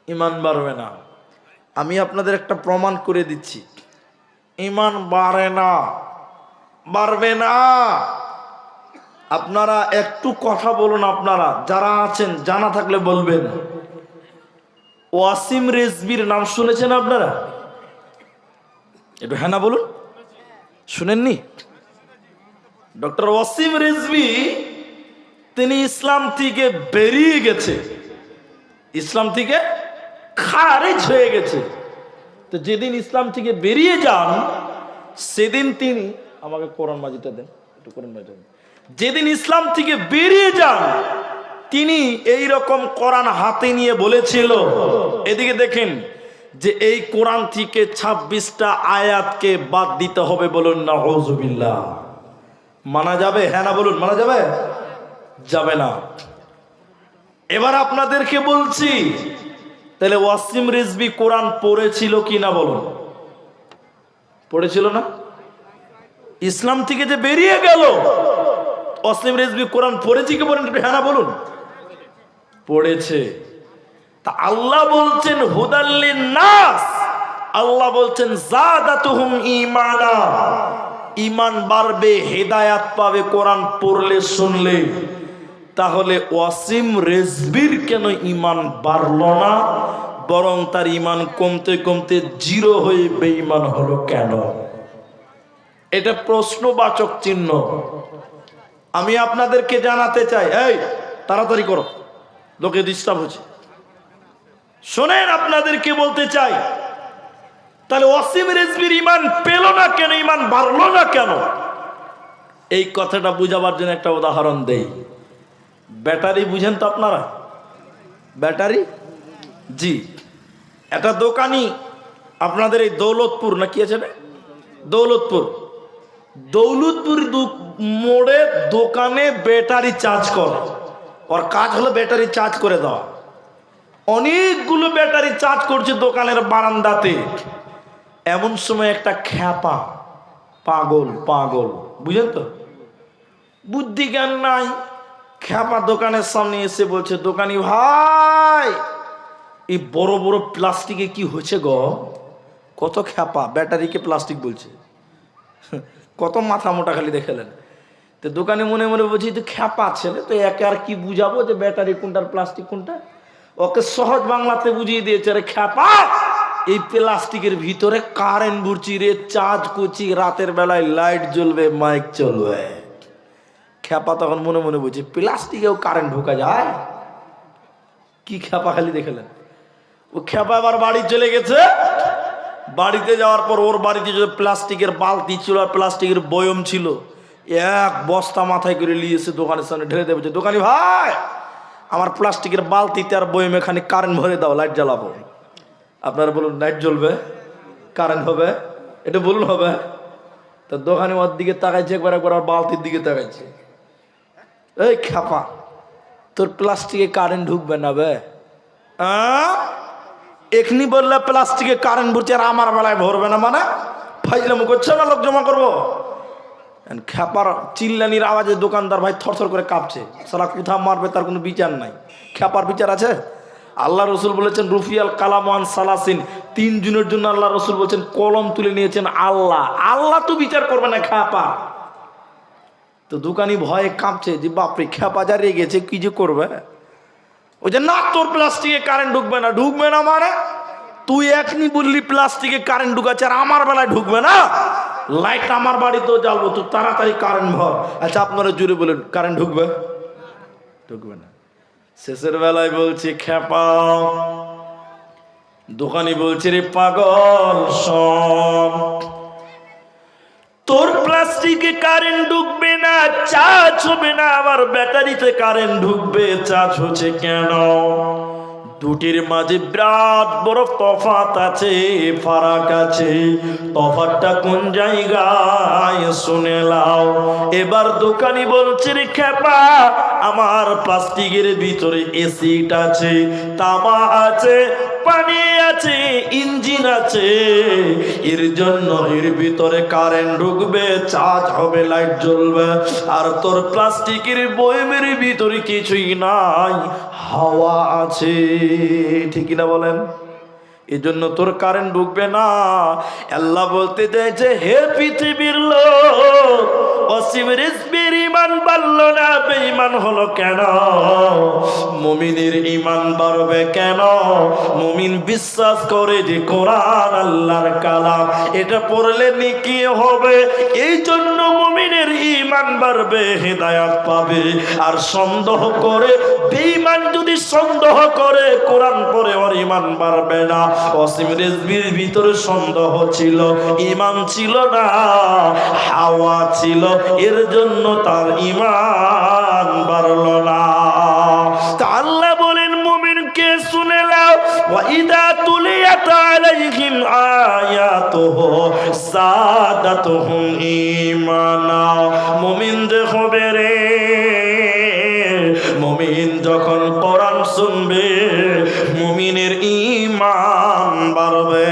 ঈমান বাড়বে না। আমি আপনাদের একটা প্রমাণ করে দিচ্ছি, ঈমান বাড়ে না, বাড়বে না। আপনারা একটু কথা বলুন, আপনারা যারা আছেন জানা থাকলে বলবেন। ওয়াসিম রেজভির নাম শুনেছেন আপনারা? একটু হ্যাঁ না বলুন, শুনেননি? ডক্টর ওয়াসিম রেজভি তিনি ইসলাম থেকে বেরিয়ে গেছে, ইসলাম থেকে খারিজ হয়ে গেছে। তো যেদিন ইসলাম থেকে বেরিয়ে যান, সেদিন তিনি আমাকে কোরআন মাজিদটা দেন, একটু কোরআন মাজিদ। যেদিন ইসলাম থেকে বেরিয়ে যান, তিনি এই রকম কোরআন হাতে নিয়ে বলেছিল, এদিকে দেখেন, যে এই কোরআন থেকে 26টা আয়াতকে বাদ দিতে হবে। বলুন নাউযুবিল্লাহ। মানা যাবে? হ্যাঁ না বলুন, মানা যাবে? যাবে না। এবার আপনাদেরকে বলছি, তাহলে ওয়াসিম রিজভী কোরআন পড়েছিল কি না বলুন? পড়েছিল না? ইসলাম থেকে যে বেরিয়ে গেল, ওয়াসিম রিজভী কোরআন পড়েছি কি বলেন? হ্যাঁ না বলুন। পড়েছে। তা আল্লাহ বলছেন হুদাল্লিন নাস, আল্লাহ বলছেন যাদাতুহুম ঈমানা, ঈমান বাড়বে, হেদায়াত পাবে কোরআন পড়লে শুনলে। তাহলে ওয়াসিম রেজভির কেন ঈমান বাড়লো না, বরং তার ঈমান কমতে কমতে জিরো হয়ে বেঈমান হলো কেন? এটা প্রশ্নবাচক চিহ্ন। আমি আপনাদেরকে জানাতে চাই, এই তাড়াতাড়ি করো, লোকে ডিস্টার্ব হচ্ছে। শোনেন, আপনাদেরকে বলতে চাই, তাহলে ওয়াসিম রেজভির ঈমান পেল না কেন, ঈমান বাড়লো না কেন? এই কথাটা বুঝাবার জন্য একটা উদাহরণ দেই। ব্যাটারি বুঝেন তো আপনারা? ব্যাটারি, জি। একটা দোকানি আপনাদের এই দৌলতপুর না কি আছে, দৌলতপুর মোড়ে দোকানে ব্যাটারি চার্জ করে। ওর কাজ হলো ব্যাটারি চার্জ করে দেওয়া। অনেকগুলো ব্যাটারি চার্জ করছে দোকানের বারান্দাতে। এমন সময় একটা খ্যাপা, পাগল পাগল, বুঝেন তো, বুদ্ধি জ্ঞান নাই, খ্যাপা দোকানের সামনে এসে বলছে, দোকানি ভাই এই বড় বড় প্লাস্টিকে কি হয়েছে গো? কত খ্যাপা, ব্যাটারিকে প্লাস্টিক বলছে, কত মাথা মোটা খালি দেখালেন। তো দোকানে মনে মনে বলছি, তো খ্যাপা ছেলে, তো একে আর কি বুঝাবো যে ব্যাটারি কোনটার প্লাস্টিক কোনটা? ওকে সহজ বাংলাতে বুঝিয়ে দিয়েছে, রে খ্যাপা এই প্লাস্টিকের ভিতরে কারেন্ট ভরছি রে, চার্জ করছি, রাতের বেলায় লাইট জ্বলবে, মাইক চলবে। খ্যাপা তখন মনে মনে বলছে, প্লাস্টিকেও কারেন্ট ঢোকা যায়? কি খ্যাপা খালি দেখালেন। ও খ্যাপা আবার বাড়ি চলে গেছে, বাড়িতে যাওয়ার পর ওর বাড়িতে যে প্লাস্টিকের বালতি ছিল আর প্লাস্টিকের বয়ম ছিল, এক বস্তা মাথায় করে নিয়েছে দোকানের সামনে ঢেলে দেবে। দোকানি ভাই, আমার প্লাস্টিকের বালতিতে আর বয়ম এখানে কারেন্ট ভরে দাও, লাইট জ্বালাবো। আপনারা বলুন, লাইট জ্বলবে, কারেন্ট হবে, এটা বলুন হবে? তো দোকানি ওর দিকে তাকাইছে, একবার একবার আর বালতির দিকে তাকাইছে। এই খাপা, তোর প্লাস্টিকে কারেন্ট ঢুকবে না বে? এখনি বললে প্লাস্টিকে কারেন্ট ভরছে আর আমার বেলায় ভরবে না, মানে ফাইজলামো করছে না? লোক জমা করবো? খ্যাপার চিল্লানির আওয়াজে দোকানদার ভাই থরথর করে কাঁপছে। সালা কোথা মারবে তার কোনো বিচার নাই। খ্যাপার বিচার আছে? আল্লাহ রসুল বলেছেন রুফিয়াল কালামান সালাসিন, 3 জনের জন্য আল্লাহ রসুল বলছেন কলম তুলে নিয়েছেন আল্লাহ। আল্লাহ তো বিচার করবে না খ্যাপা। তো দোকানি ভয়ে কাঁপছে যে বাপরে খ্যাপা যা রেগেছে, কি যে করবে। ওই যে না, তোর প্লাস্টিকে কারেন্ট ঢুকবে না। ঢুকবে না মানে? তুই এখনই বললি প্লাস্টিকে কারেন্ট ঢুকাচ্ছে আর আমার বেলায় ঢুকবে না? লাইট আমার বাড়িতেও জ্বালবো, তুই তাড়াতাড়ি কারেন্ট ভর। আচ্ছা আপনারা জুড়ে বলেন, কারেন্ট ঢুকবে? ঢুকবে না। শেষের বেলায় বলছি খ্যাপা, দোকানি বলছে রে পাগল শোন, তোর প্লাস্টিকে কারেন্ট ঢুকবে না, চার্জ হবে না, আবার ব্যাটারিতে কারেন্ট ঢুকবে। চার্জ হচ্ছে কেন? দুটির মাঝে বিরাট বড় তফাৎ আছে, ফারাক আছে। তফাৎটা কোন জায়গায় শুনে লাও। এবার দোকানি বলছে রে খ্যাপা, আমার প্লাস্টিকের ভিতরে এসিড আছে, তামা আছে, পানি আছে, ইঞ্জিন আছে, এর জন্য এর ভিতরে কারেন্ট ঢুকবে, চার্জ হবে, লাইট জ্বলবে। আর তোর প্লাস্টিকের বয়মের ভিতরে কিছুই নাই, হাওয়া আছে। ঠিক না বলেন? এই জন্য তোর কারেন্ট ঢুকবে না। আল্লাহ বলতে চাইছে, হে পৃথিবীর লোক, অসীম রিজবির ইমান বাড়লো না, বেঈমান হলো কেন? মুমিনের ইমান বাড়বে কেন? মুমিন বিশ্বাস করে যে কোরআন আল্লাহর কালাম, এটা পড়লে নেকি হবে, এই জন্য মুমিনের ইমান বাড়বে, হেদায়েত পাবে। আর সন্দেহ করে বেঈমান যদি সন্দেহ করে কোরআন পড়ে, ওর ইমান বাড়বে না। অসীম রিজবির ভিতরে সন্দেহ ছিল, ইমান ছিল না, হাওয়া ছিল, এর জন্য তার ইমান বাড়ল না। তা আল্লাহ বলেন মুমিনকে শুনে নাও, ওয়া ইদা তুলিয়াত আলাইহিম আয়াতুহু সাদাতুহুম ঈমানা। মুমিন দেখবে রে, মুমিন যখন কোরআন শুনবে, মুমিনের ঈমান বাড়বে।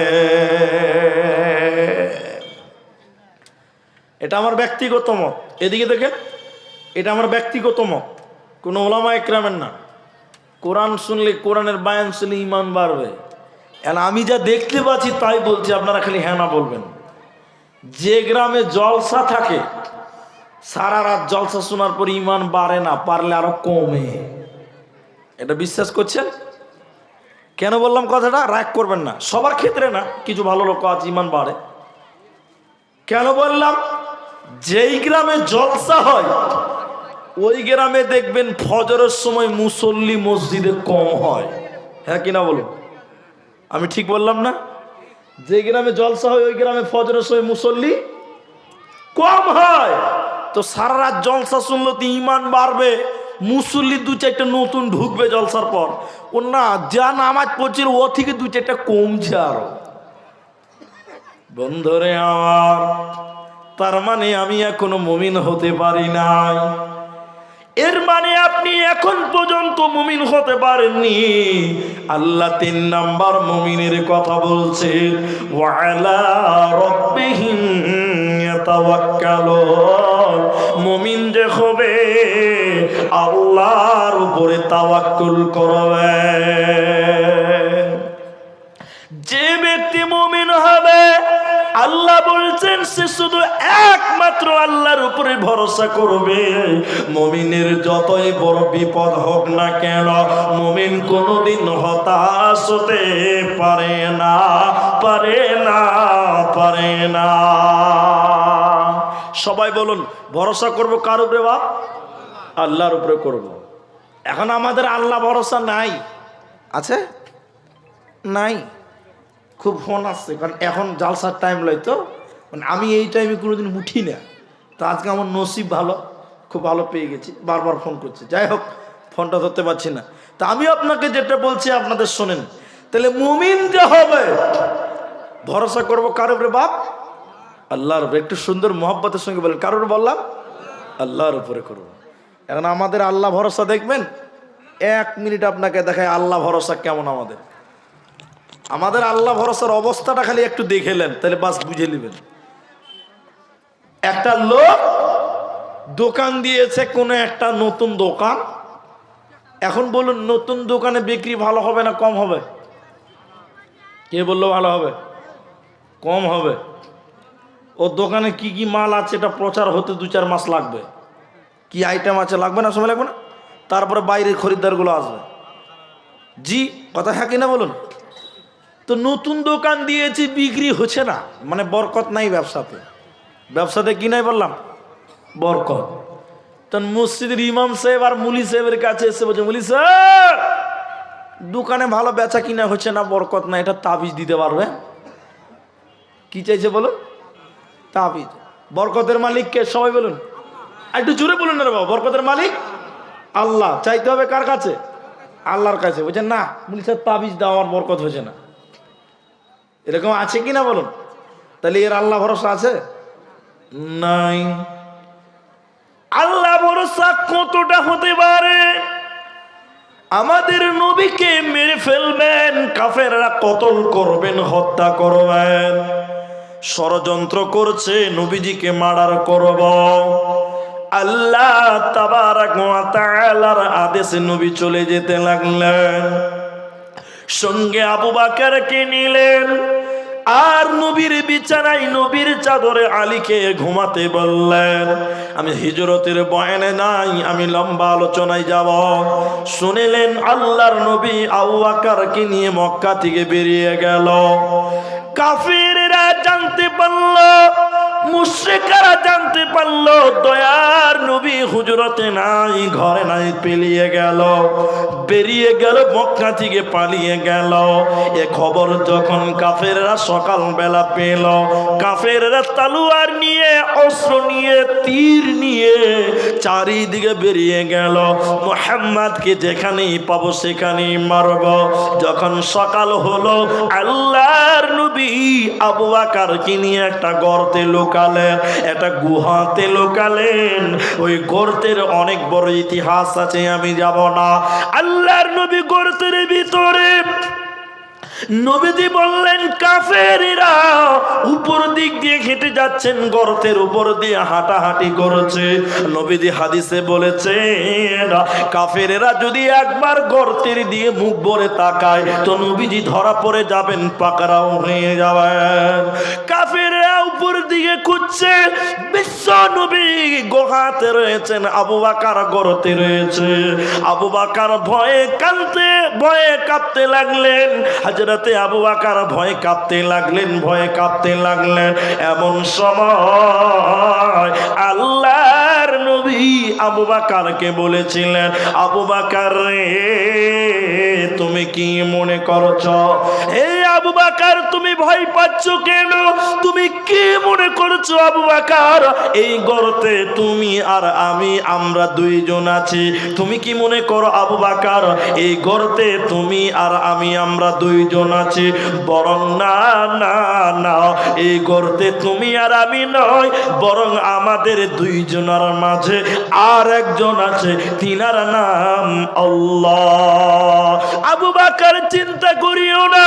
এটা আমার ব্যক্তিগত মত। এদিকে দেখেন, এটা আমার ব্যক্তিগত মত, কোনো ওলামা ইকরামের না। কোরআন শুনলে, কোরআনের বায়ান শুনলে ঈমান বাড়বে। আর আমি যা দেখতে পাচ্ছি তাই বলছি, আপনারা খালি হ্যাঁ না বলবেন। যে গ্রামে জলসা থাকে, সারা রাত জলসা শোনার পর ঈমান বাড়ে না, পারলে আরো কমে। এটা বিশ্বাস করছেন? কেন বললাম কথাটা? রাগ করবেন না, সবার ক্ষেত্রে না, কিছু ভালো লোক আছে ঈমান বাড়ে। কেন বললাম? যেই গ্রামে জলসা হয় ওই গ্রামে দেখবেন ফজরের সময় মুসল্লি মসজিদে কম হয়। হ্যাঁ কিনা বলুন? আমি ঠিক বললাম না? যে গ্রামে জলসা হয় ওই গ্রামে ফজরের সময় মুসল্লি কম হয়। তো সারা রাত জলসা শুনলো তো ঈমান বাড়বে, মুসল্লি 2-4টা নতুন ঢুকবে জলসার পর। ও না, যা নামাজ পড়ছিল ও থেকে 2-4টা কমছে আরো। বন্ধুরে আমার, তার মানে আমি এখনো মুমিন হতে পারি নাই। এর মানে আপনি এখন পর্যন্ত মুমিন হতে পারেননি। আল্লাহ 3 নাম্বার মুমিনের কথা বলছে, ওয়া আলা রাব্বিহিম ইয়াতাওয়াক্কালুন। মুমিন যে হবে আল্লাহর উপরে তাওয়াক্কুল করবে। যে ব্যক্তি মুমিন হবে, আল্লাহ বলছেন সে শুধু একমাত্র আল্লাহর উপরে ভরসা করবে। মুমিনের যতই বড় বিপদ হোক না কেন, মুমিন কোনোদিন হতাশ হতে পারে না, পারে না, পারে না। সবাই বলুন, ভরসা করব কার উপরে? বাপ আল্লাহর উপরে করব। এখন আমাদের আল্লাহ ভরসা নাই, আছে? নাই। খুব ফোন আসছে, কারণ এখন জালসার টাইম লয় তো, মানে আমি এই টাইমে কোনোদিন উঠি না। তো আজকে আমার নসিব ভালো, খুব ভালো পেয়ে গেছি, বারবার ফোন করছে। যাই হোক, ফোনটা ধরতে পারছি না। তা আমি আপনাকে যেটা বলছি আপনাদের শোনেন। তাহলে মুমিন যে হবে, ভরসা করবো কার উপরে? বাপ আল্লাহর উপরে। একটু সুন্দর মোহাব্বতের সঙ্গে বলেন, কার উপরে বললাম? আল্লাহর উপরে করবো। এখন আমাদের আল্লাহ ভরসা দেখবেন, 1 মিনিট আপনাকে দেখায় আল্লাহ ভরসা কেমন। আমাদের আল্লাহ ভরসার অবস্থাটা খালি একটু দেখেলেন, তাহলে বাস বুঝে নেবেন। একটা লোক দোকান দিয়েছে, কোনো একটা নতুন দোকান। এখন বলুন, নতুন দোকানে বিক্রি ভালো হবে না কম হবে? কে বললো ভালো হবে? কম হবে। ওর দোকানে কি কি মাল আছে এটা প্রচার হতে 2-4 মাস লাগবে। কি আইটেম আছে লাগবে না? সময় লাগবে না? তারপরে বাইরের খরিদ্দারগুলো আসবে। জি কথা হ্যাঁ কিনা বলুন? তো নতুন দোকান দিয়েছি, বিক্রি হচ্ছে না, মানে বরকত নাই ব্যবসাতে। ব্যবসাতে কি নাই বললাম? বরকত। তখন মসজিদের ইমাম সাহেব আর মুলি সাহেবের কাছে এসে বলছে, মুলি সাহেব দোকানে ভালো বেচা কিনা হচ্ছে না, বরকত না, এটা তাবিজ দিতে পারবে? কি চাইছে বলুন? তাবিজ। বরকতের মালিক কে? সবাই বলুন, একটু জোরে বলুন না রে বাবা। বরকতের মালিক আল্লাহ। চাইতে হবে কার কাছে? আল্লাহর কাছে। বলছেন না মুলি সাহেব তাবিজ দাও, আমার বরকত হচ্ছে না। এরকম আছে কি না বলুন? তাহলে এর আল্লাহ ভরসা আছে? নাই। আল্লাহ ভরসা কতটা হতে পারে? আমাদের নবীকে মেরে ফেলবেন, কাফেররা কতল করবেন, হত্যা করবেন, ষড়যন্ত্র করছে নবীজিকে মার্ডার করব। আল্লাহ তাবারাক ওয়া তাআলার আদেশে নবী চলে যেতে লাগলেন, সঙ্গে আবু বকরকে নিলেন, আর নবীর বিছানায় নবীর চাদরে আলীকে ঘুমাতে বললেন। আমি হিজরতের বয়ানে নাই, আমি লম্বা আলোচনায় যাব। শুনলেন আল্লাহর নবী আবু বকরকে নিয়ে মক্কা থেকে বেরিয়ে গেল। কাফিররা জানতে পারল, মুশরিকরা জানতে পারল দয়ার নবী হুজরতে নাই, ঘরে নাই, পেলিয়ে গেল, বেরিয়ে গেল, মক্কা থেকে পালিয়ে গেল। এ খবর যখন কাফেররা সকালবেলা পেল, কাফেররা তলোয়ার নিয়ে, অস্ত্র নিয়ে, তীর নিয়ে চারিদিকে বেরিয়ে গেল। মুহাম্মদকে যেখানেই পাবো সেখানেই মারব। যখন সকাল হলো, আল্লাহর নবী আবু বকরকে নিয়ে একটা গর্তে লুকালেন, একটা গুহাতে লুকালেন। ওই গর্তের অনেক বড় ইতিহাস আছে, আমি যাব না। আল্লাহর নবী গর্তের ভিতরে, নবীজি বললেন কাফেররা উপর দিক দিয়ে হেঁটে যাচ্ছেন, গর্তের উপর দিয়ে হাঁটাহাঁটি করছে। নবীজি হাদিসে বলেছেন কাফেররা যদি একবার গর্তের দিয়ে মুখ ভরে তাকায় তো নবীজি ধরা পড়ে যাবেন, পাকড়াও হয়ে যাবেন। কাফেররা উপর দিকে খুঁজছে, বিশ্ব নবী গুহাতে রয়েছেন, আবু বকর গর্তে রয়েছে। আবু বকর ভয়ে কাঁদতে, ভয়ে কাঁপতে লাগলেন। হযরতে আবু বকর ভয়ে কাঁপতে লাগলেন, ভয়ে কাঁপতে লাগলেন। এমন সময় আল্লাহর নবী আবু বকরকে বলেছিলেন, আবু বকর রে তুমি কি মনে করছো? হে আবু বকর তুমি ভয় পাচ্ছ কেন? তুমি কি মনে করছো আবু বকর? এই গর্তে তুমি আর আমি, আমরা দুইজন আছি। তুমি কি মনে করো আবু বকর এই গর্তে তুমি আর আমি, আমরা দুইজন আছি? বরং না না না, এই গর্তে তুমি আর আমি নয়, বরং আমাদের দুইজনের মাঝে আর একজন আছে, তিনার নাম আল্লাহ। আবু বকর চিন্তা করিও না,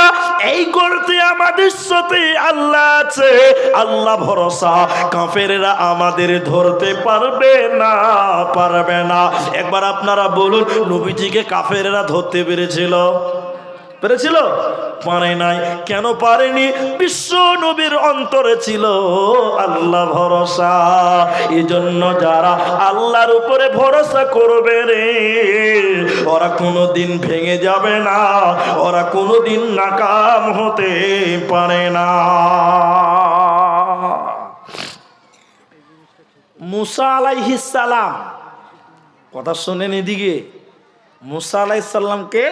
এই গর্তে আমাদের সাথে আল্লাহ আছে, আল্লাহ ভরসা, কাফেররা আমাদের ধরতে পারবে না, পারবে না। একবার আপনারা বলুন, নবীজিকে কাফেররা ধরতে পেরেছিল? পেরেছিল? পারে নাই। কেন পারেনি? বিশ্ব নবীর অন্তরে ছিল আল্লাহ ভরসা। এজন্য যারা আল্লাহর উপরে ভরসা করবে রে, ওরা কোনোদিন ভেঙে যাবে না, ওরা কোনোদিন নাকাম হতে পারে না। মুসা আলাইহিস সালাম, কথা শোনেন এদিকে, মুসা আলাইহিস সালামকে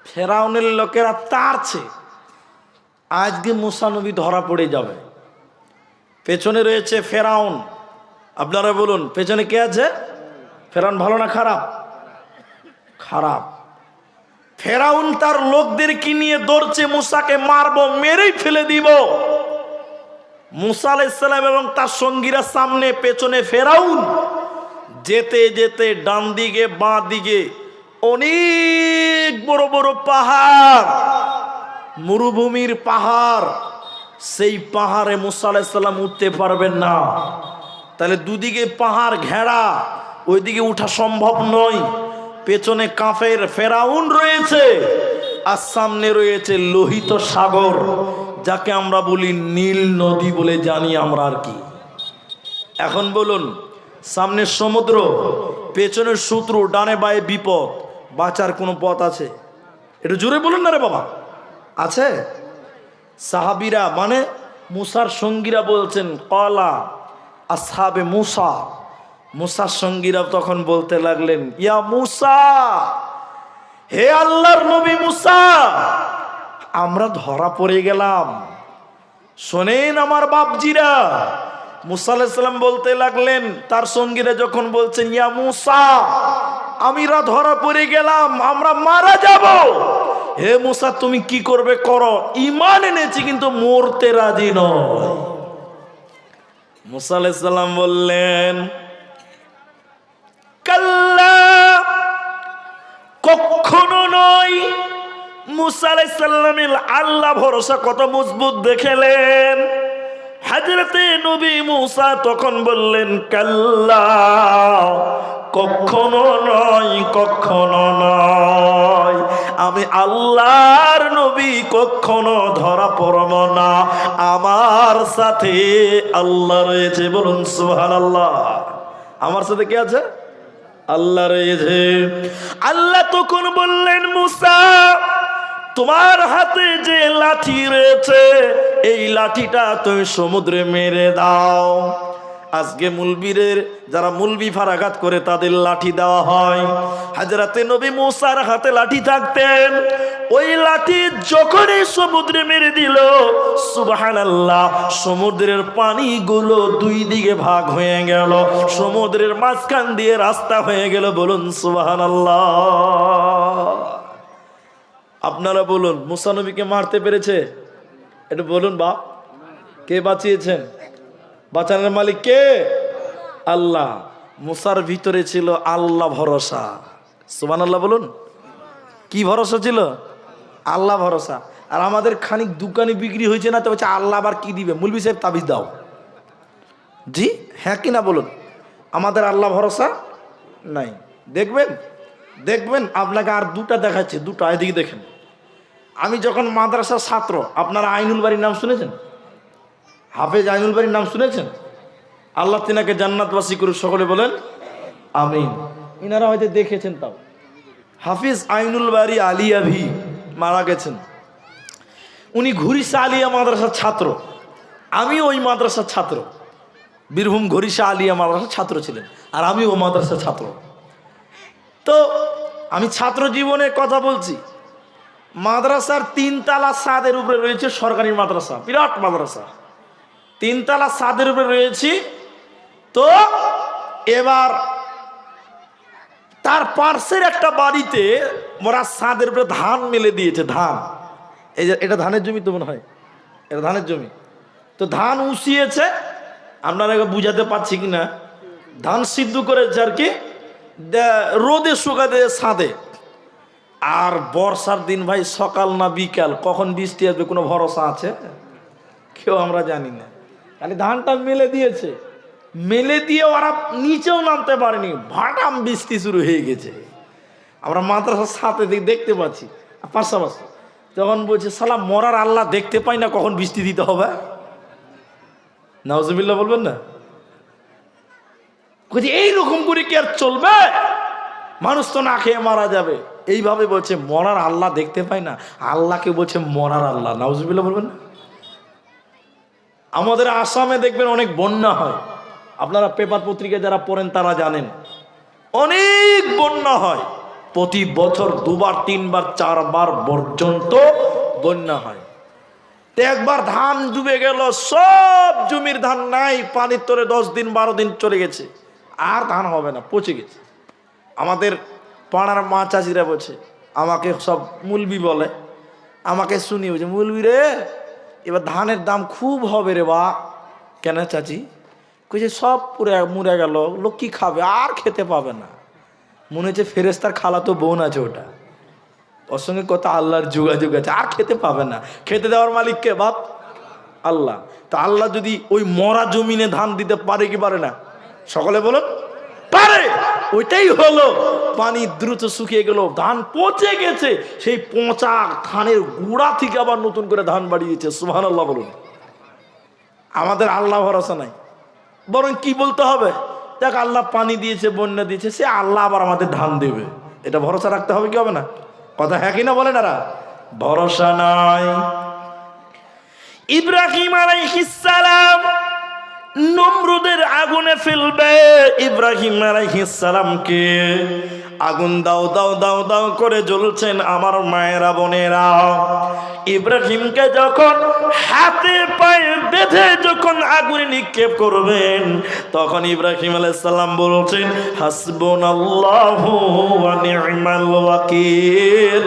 ফেরাউনের লোকেরা তাড়ছে, আজকে মুসা নবী ধরা পড়ে যাবে। পেছনে রয়েছে ফেরাউন। আপনারা বলুন পেছনে কে আছে? ফেরাউন ভালো না খারাপ? খারাপ। ফেরাউন তার লোকদেরকে নিয়ে দৌড়ছে, মুসাকে মারবো, মেরেই ফেলে দিব। মুসা আলাইহিস সালাম এবং তার সঙ্গীরা সামনে, পেছনে ফেরাউন। যেতে যেতে ডান দিকে বাঁ দিকে অনেক বড় বড় পাহাড়, মরুভূমির পাহাড়। সেই পাহাড়ে মুসা আলাইহিস সালাম উঠতে পারবেন না। তাহলে দুদিকে পাহাড় ঘেরা, ওইদিকে উঠা সম্ভব নয়। পেছনে কাফের ফেরাউন রয়েছে, আর সামনে রয়েছে লোহিত সাগর, যাকে আমরা বলি নীল নদী বলে জানি আমরা আর কি। এখন বলুন, সামনে সমুদ্র, পেছনের শত্রু, ডানে বায়ে বিপদ, বাঁচার কোনো পথ আছে? একটু জোরে বলুন না রে বাবা, আছে? সাহাবীরা মানে মুসার সঙ্গীরা বলছেন কলা আসহাবে মুসা, মুসার সঙ্গীরা তখন বলতে লাগলেন ইয়া মুসা, হে আল্লাহর নবী মুসা, আমরা ধরা পড়ে গেলাম, শোনেন আমার বাপজিরা। মুসা আলাইহিস সালাম বলতে লাগলেন, তার সঙ্গীরা যখন বলছেন ইয়া মুসা, আমরা ধরা পড়ে গেলাম, আমরা মারা যাব, হে মুসা তুমি কি করবে করো, ঈমান এনেছি কিন্তু মরতে রাজি নয়। মুসা আলাইহিস সালাম বললেন কাল্লা, কখনো নয়। মুসা আলাইহিস সালামের আল্লাহ ভরসা কত মজবুত দেখলেন। হযরতে নবী মুসা তখন বললেন কাল্লা, কখনো নয়, কখনো নয়, আমি আল্লাহর নবী কখনো ধরা পড়ব না, আমার সাথে আল্লাহ রয়েছে। বলুন সুবহানাল্লাহ। আমার সাথে কে আছে? আল্লাহ রয়েছে। আল্লাহ তখন বললেন মুসা, তোমার হাতে যে লাঠি রয়েছে, এই লাঠিটা তুমি সমুদ্রে মেরে দাও। আজকে মুলবিরের যারা মুলবি ফারাগাত করে তাদের লাঠি দেওয়া হয়। হযরতে নবী মুসার হাতে লাঠি থাকতেন, ওই লাঠি যখনই সমুদ্রে মেরে দিল, সুবহানাল্লাহ, সমুদ্রের পানিগুলো দুই দিকে ভাগ হয়ে গেল, সমুদ্রের মাঝখান দিয়ে রাস্তা হয়ে গেল। বলুন সুবহানাল্লাহ। আপনারা বলুন মুসা নবীকে মারতে পেরেছে? এটা বলুন বাপ, কে বাঁচিয়েছেন? বাঁচানোর মালিক কে? আল্লাহ। মুসার ভিতরে ছিল আল্লাহ ভরসা। সুবহানাল্লাহ বলুন। কি ভরসা ছিল? আল্লাহ ভরসা। আর আমাদের খানিক দোকানে বিক্রি হয়েছে না, তো বলছে আল্লাহ আবার কি দিবে, মুলবি সাহেব তাবিজ দাও। জি হ্যাঁ কি না বলুন? আমাদের আল্লাহ ভরসা নাই। দেখবেন দেখবেন আপনাকে আর দুটা দেখাচ্ছে, দুটা এদিকে দেখেন। আমি যখন মাদ্রাসার ছাত্র, আপনারা আইনুল বাড়ির নাম শুনেছেন? হাফেজ আইনুল বাড়ির নাম শুনেছেন? আল্লাহ তিনাকে জান্নাতবাসী করুক, সকলে বলেন আমিন। ইনারা হয়তো দেখেছেন। তাও হাফিজ আইনুল বাড়ি আলিয়া ভি মারা গেছেন। উনি ঘুরিসা আলিয়া মাদ্রাসার ছাত্র, আমি ওই মাদ্রাসার ছাত্র। বীরভূম ঘুরিসা আলিয়া মাদ্রাসার ছাত্র ছিলেন, আর আমি ও মাদ্রাসার ছাত্র। তো আমি ছাত্র জীবনের কথা বলছি। মাদ্রাসার 3 তলা ছাদের উপরে রয়েছে সরকারি মাদ্রাসা, বিরাট মাদ্রাসা। 3 তলা ছাদের উপরে রয়েছি। তো এবার তার পার্শ্বের একটা বাড়িতে মোরা ছাদের উপরে ধান মেলে দিয়েছে। ধান, এই যে এটা ধানের জমি তো মনে হয়, এটা ধানের জমি। তো ধান উসিয়েছে, আপনারা বুঝাতে পারছি কিনা, ধান সিদ্ধ করেছে আর কি, রোদে শুকাতে ছাদে। আর বর্ষার দিন ভাই, সকাল না বিকাল, কখন বৃষ্টি আসবে কোনো ভরসা আছে? কেউ আমরা জানি না। খালি ধানটা মেলে দিয়েছে, মেলে দিয়ে ওরা নিচেও নামতে পারেনি, ভাটাম বৃষ্টি শুরু হয়ে গেছে। আমরা মাদ্রাসার সাথে দেখতে পাচ্ছি পাশাপাশি। তখন বলছে সালা মরার আল্লাহ দেখতে পাই না কখন বৃষ্টি দিতে হবে। নাউজুবিল্লাহ বলবেন না? এইরকম করে কি আর চলবে? মানুষ তো না খেয়ে মারা যাবে। এইভাবে বলছে মরার আল্লাহ দেখতে পাই না, আল্লাহকে বলছে মরার আল্লাহ। নাউজুবিল্লাহ বলবেন না? আমাদের আসামে দেখবেন অনেক বন্যা হয়, আপনারা পেপার পত্রিকা যারা পড়েন তারা জানেন, অনেক বন্যা হয়। প্রতি বছর 2বার 3বার 4বার পর্যন্ত বন্যা হয়। তো একবার ধান ডুবে গেল, সব জমির ধান নাই, পানির তরে 10 দিন 12 দিন চলে গেছে, আর ধান হবে না, পচে গেছে। আমাদের পাড়ার মা চাচিরা বলছে, আমাকে সব মুলবি বলে, আমাকে শুনি বলছে, মুলবি রে এবার ধানের দাম খুব হবে রে বা। কেন চাচি? কইছে সব পুরে মুড়ে গেল, লোক কি খাবে, আর খেতে পাবে না। মনে হচ্ছে ফেরেস্তার খালাতো বোন আছে ওটা, ওর সঙ্গে কত আল্লাহর যোগাযোগ আছে, আর খেতে পাবে না। খেতে দেওয়ার মালিক কে? বাপ আল্লাহ। তা আল্লাহ যদি ওই মরা জমিনে ধান দিতে পারে কি পারে না? সকলে বলুন পারে। ওইটাই হলো, পানি দ্রুত শুকিয়ে গেল, ধান পচে গেছে, সেই পচা ধানের গুড়া থেকে আবার নতুন করে ধান বাড়িয়েছে। সুবহানাল্লাহ বলুন। আমাদের আল্লাহ ভরসা নাই, বরং কি বলতে হবে, দেখ আল্লাহ পানি দিয়েছে, বন্যা দিয়েছে, সে আল্লাহ আবার আমাদের ধান দেবে, এটা ভরসা রাখতে হবে কি হবে না? কথা হ্যাঁ কিনা বলেন? এরা ভরসা নাই। ইব্রাহিম আলাইহিস সালাম নমরুদের আগুনে ফেলবে, ইব্রাহিম আলাইহিস সালামকে আগুন দাও দাও দাও দাও করে জ্বলছেন আমার মায়েরা বোনেরা। ইব্রাহিমকে যখন হাতে পায়ে বেঁধে যখন আগুনে নিক্ষেপ করবেন, তখন ইব্রাহিম আলাইহিস সালাম বলছেন, হাসবুনাল্লাহু ওয়া নি'মাল ওয়াকিল,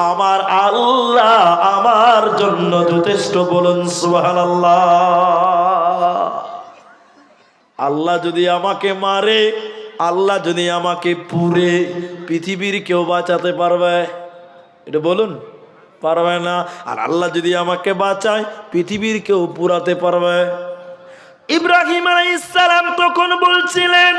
আমার আল্লাহ আমার জন্য যথেষ্ট। বলুন সুবহানাল্লাহ। আল্লাহ যদি আমাকে মারে, আল্লাহ যদি আমাকে পুরে, পৃথিবীর কেউ বাঁচাতে পারবে? এটা বলুন, পারবে না। আর আল্লাহ যদি আমাকে বাঁচায়, পৃথিবীর কেউ পুরাতে পারবে? ইব্রাহিম আলাইহিস সালাম তখন বলছিলেন,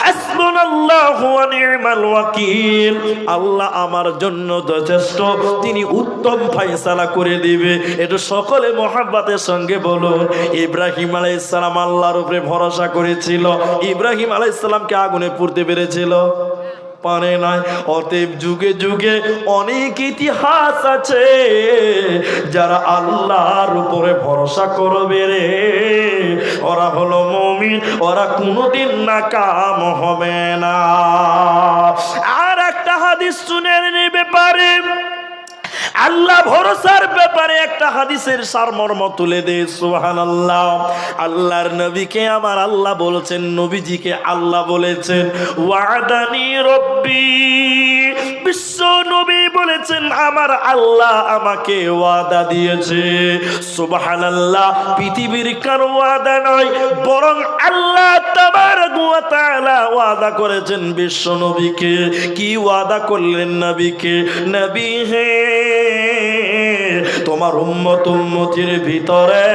হাসবুনাল্লাহু ওয়া নি'মাল ওয়াকিল, আল্লাহ আমার জন্য যথেষ্ট, তিনি উত্তম ফয়সালা করে দিবে। এটা সকলে মহব্বতের সঙ্গে বলুন। ইব্রাহিম আলাইহিস সালাম আল্লাহর উপরে ভরসা করেছিল। ইব্রাহিম আলাইহিস সালামকে আগুনে পুড়তে পেরেছিল? পারে নাই। অতএব যুগে যুগে অনেক ইতিহাস আছে, যারা আল্লাহর উপরে ভরসা করবে রে, ওরা হলো মুমিন, ওরা কোনোদিন নাকাম হবে না। আর একটা হাদিস শুনে নেবে পারে, আল্লাহ ভরসার ব্যাপারে একটা হাদিসের সারমর্ম তুলে দে। সুবহানাল্লাহ। আল্লাহর নবীকে আমার আল্লাহ বলেছেন, নবীজিকে আল্লাহ বলেছেন, ওয়াদানি রব্বি, বিশ্ব নবী বলেছেন আমার আল্লাহ আমাকে ওয়াদা দিয়েছে। সুবহানাল্লাহ। পৃথিবীর কারো ওয়াদা নয়, বরং আল্লাহ তাবারক ওয়া তাআলা ওয়াদা করেছেন বিশ্ব নবীকে। কি ওয়াদা করলেন নবীকে? নবী হে, তোমার উম্মত উম্মতির ভিতরে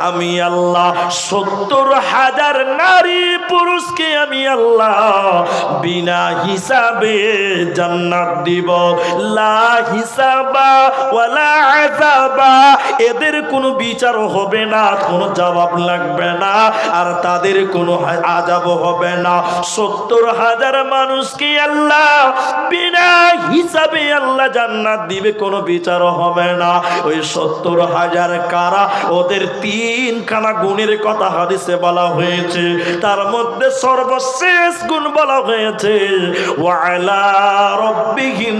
আমি আল্লাহ 70,000 নারী পুরুষকে আমি আল্লাহ বিনা হিসাবে জান্নাত দিব। লা হিসাবা ওয়ালা আযাবা, এদের কোনো বিচার হবে না, কোনো জবাব লাগবে না, আর তাদের কোনো আযাব হবে না। 70,000 মানুষকে আল্লাহ বিনা হিসাবে আল্লাহ জান্নাত দিবে, কোনো বিচার হবে না। ওই 70,000 কারা? ওদের 3খানা গুণের কথা হাদিসে বলা হয়েছে, তার মধ্যে সর্বশেষ গুণ বলা হয়েছে, ওয়া আলা রাব্বিহিম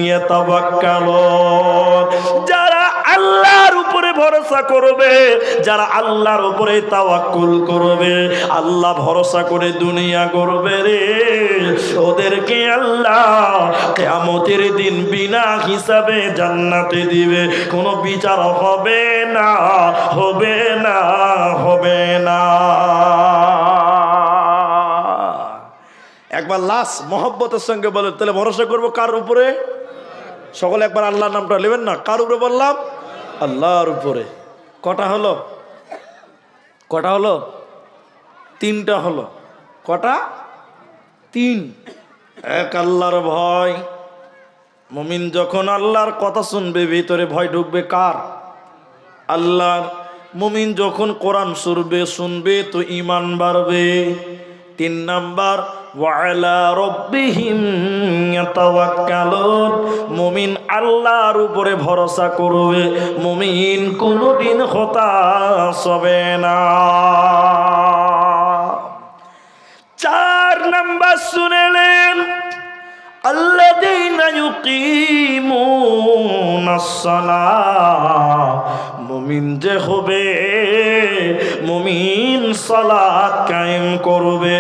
ইয়াতাওয়াক্কালুন। যারা আল্লাহর উপরে ভরসা করবে, যারা আল্লাহর উপরে তাওয়াক্কুল করবে, আল্লাহ ভরসা করে দুনিয়া করবে রে, ওদেরকে আল্লাহ কিয়ামতের দিন বিনা হিসাবে জান্নাতে দিবে, কোনো বিচার হবে না, হবে না, হবে না। একবার লাশ মহব্বতের সঙ্গে বলে, তাহলে ভরসা করবো কার উপরে? সকলে একবার আল্লাহর নামটা নেবেন না? কার উপরে বললাম? আল্লাহর উপরে। কটা হলো? কটা হলো? 3টা হলো। কটা? 3। এক, আল্লাহর ভয়। মুমিন যখন আল্লাহর কথা শুনবে, ভিতরে ভয় ঢুকবে কার? আল্লাহর। মুমিন যখন কোরআন শুনবে তো ঈমান বাড়বে। 3 নাম্বার, ওয়া আলা রাব্বিহিম ইয়াতাওয়াক্কালুন, মুমিন আল্লাহর উপরে ভরসা করবে, মুমিন কোনোদিন হতাশ হবে না। 4 নাম্বার শুনেলেন, আল্লাযীনা ইউকিমুন মুমিন যে হবে, মুমিন সালাত কায়েম করবে,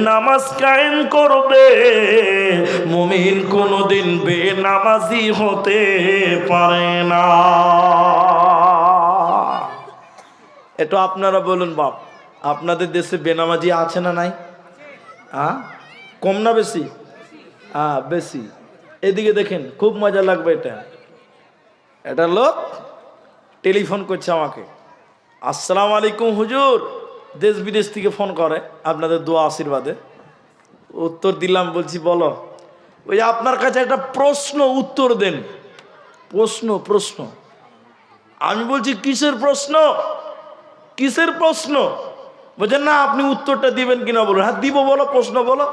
নামাজ কায়েম করবে, মুমিন কোনোদিন বেনামাজি হতে পারে না। এটা আপনারা বলুন বাপ, আপনাদের দেশে বেনামাজি আছে না নাই? কম না বেশি? বেশি। এদিকে দেখেন, খুব মজা লাগবে। এটা লোক টেলিফোন করছে আমাকে, আসসালামু আলাইকুম হুজুর, দেশ বিদেশ থেকে ফোন করে আপনাদের দোয়া আশীর্বাদে। উত্তর দিলাম, বলছি বলো। ওই আপনার কাছে একটা প্রশ্ন, উত্তর দেন। প্রশ্ন। আমি বলছি কিসের প্রশ্ন? কিসের প্রশ্ন? বলছেন না, আপনি উত্তরটা দিবেন কিনা বলুন। হ্যাঁ দিব, বলো, প্রশ্ন বলো।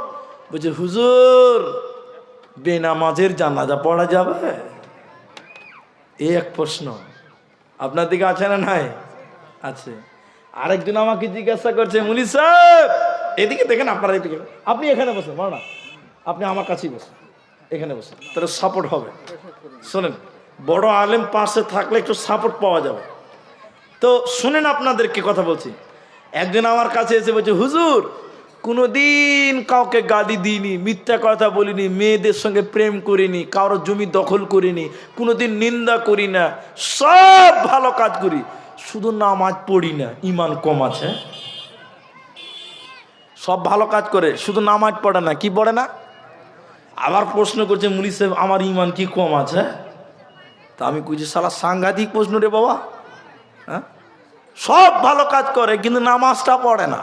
বলছে হুজুর, বেনামাজের জানাজা পড়া যাবে? এই এক প্রশ্ন। আপনার দিকে আছে না নাই? আছে। আরেকজন আমাকে জিজ্ঞাসা করছে, মুলি সাহেব এদিকে দেখেন, আপনারা এদিকে, আপনি এখানে বসেন, না আপনি আমার কাছেই বসেন, এখানে বসেন, তাহলে সাপোর্ট হবে। শোনেন, বড় আলেম পাশে থাকলে একটু সাপোর্ট পাওয়া যাবে। তো শুনেন, আপনাদেরকে কথা বলছি। একজন আমার কাছে এসে বলছে, হুজুর কোনোদিন কাউকে গালি দিইনি, মিথ্যা কথা বলিনি, মেয়েদের সঙ্গে প্রেম করিনি, কারোর জমি দখল করিনি, কোনোদিন নিন্দা করি না, সব ভালো কাজ করি, শুধু নামাজ পড়ি না, ইমান কম আছে। সব ভালো কাজ করে, শুধু নামাজ পড়ে না। কি পড়ে না? আবার প্রশ্ন করছে, মুলি সাহেব আমার ইমান কি কম আছে? তা আমি কইছি, শালা সাংঘাতিক প্রশ্ন রে বাবা। হ্যাঁ, সব ভালো কাজ করে কিন্তু নামাজটা পড়ে না।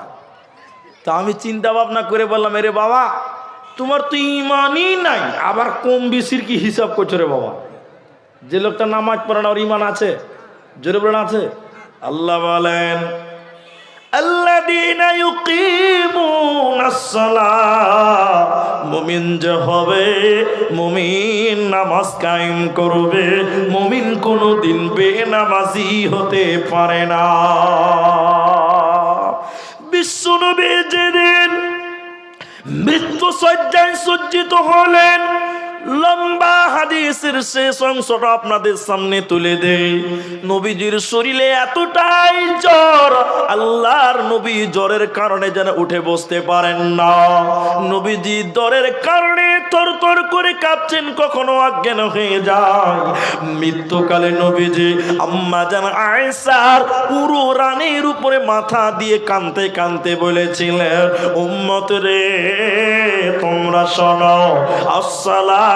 তা আমি চিন্তা ভাবনা করে বললাম, এরে বাবা তোমার তো ইমানই নাই, আবার কম বেশির কি হিসাব করছো রে বাবা? যে লোকটা নামাজ পড়ে না ওর ইমান আছে? জোরে বলেন আছে। আল্লাহ বলেন, আল্লাযীনা ইউকিমুনাস সালাহ, মুমিন যে হবে, মুমিন নামাজ কায়েম করবে, মুমিন কোনোদিন বেনামাজি হতে পারে না। বিশ্বনবী যেদিন মৃত্যু শয্যায় সজ্জিত হলেন, লম্বা হাদিসের শেষ অংশটা আপনাদের সামনে তুলে দেই। নবীজির শরীরে এতটাই জ্বর, আল্লাহর নবী জ্বরের কারণে যেন উঠে বসতে পারেন না। নবীজি জ্বরের কারণে থরথর করে কাঁপছেন, কখনো অজ্ঞান হয়ে যায়। মৃত্যুকালে নবীজি আম্মা জান আয়েশার পুরো রানের উপরে মাথা দিয়ে কাঁদতে কাঁদতে বলেছিলেন, উম্মত রে তোমরা শোনো, আসসালাত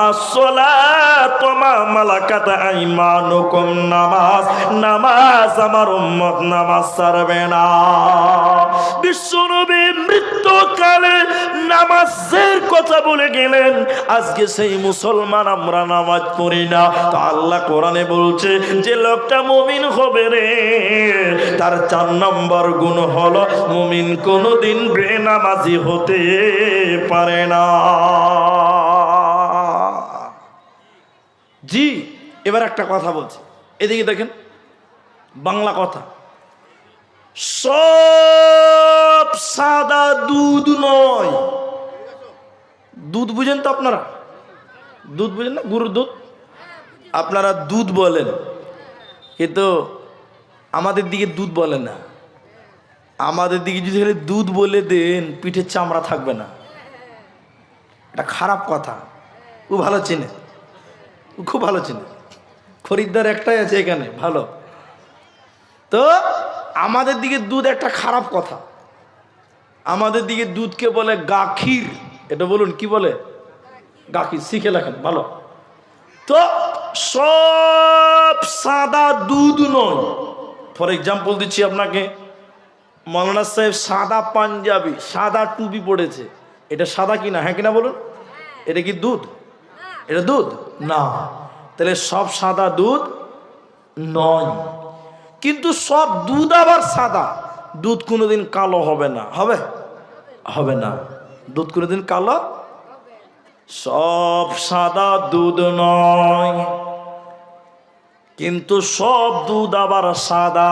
আসসালাত মা মালাকাত আইমানুকুম, নামাজ নামাজ আমার উম্মত নামাজ ছাড়বে না। বিশ্বনবী মৃত্যুকালে নামাজের কথা বলে গেলেন। আজকে সেই মুসলমান আমরা নামাজ পড়ি না। তো আল্লাহ কোরআনে বলছে, যে লোকটা মুমিন হবে রে, তার 4 নম্বর গুণ হলো মুমিন কোনোদিন বেনামাজি হতে পারে না। জি, এবার একটা কথা বলছি, এদিকে দেখেন, বাংলা কথা। সব সাদা দুধ নয়। দুধ বুঝেন তো আপনারা? দুধ বুঝেন না? গরুর দুধ আপনারা দুধ বলেন, কিন্তু আমাদের দিকে দুধ বলে না। আমাদের দিকে যদি দুধ বলে দেন, পিঠের চামড়া থাকবে না। এটা খারাপ কথা। ও ভালো চেনে, ও খুব ভালো চেনে। খরিদ্দার একটাই আছে এখানে ভালো। তো আমাদের দিকে দুধ একটা খারাপ কথা। আমাদের দিকে দুধকে বলে গাখির। এটা বলুন কি বলে? গাখির। শিখে লেখেন ভালো। তো সব সাদা দুধ নয়। ফর এক্সাম্পল দিচ্ছি আপনাকে, মৌলানা সাহেব সাদা পাঞ্জাবি, সাদা টুপি পড়েছে, এটা সাদা কিনা? হ্যাঁ কিনা বলুন? এটা কি দুধ? এটা দুধ না। তাহলে সব সাদা দুধ নয়। কিন্তু সব দুধ আবার সাদা। দুধ কোনোদিন কালো হবে না। হবে? হবে না। দুধ কোনোদিন কালো, সব সাদা দুধ নয়। কিন্তু সব দুধ আবার সাদা।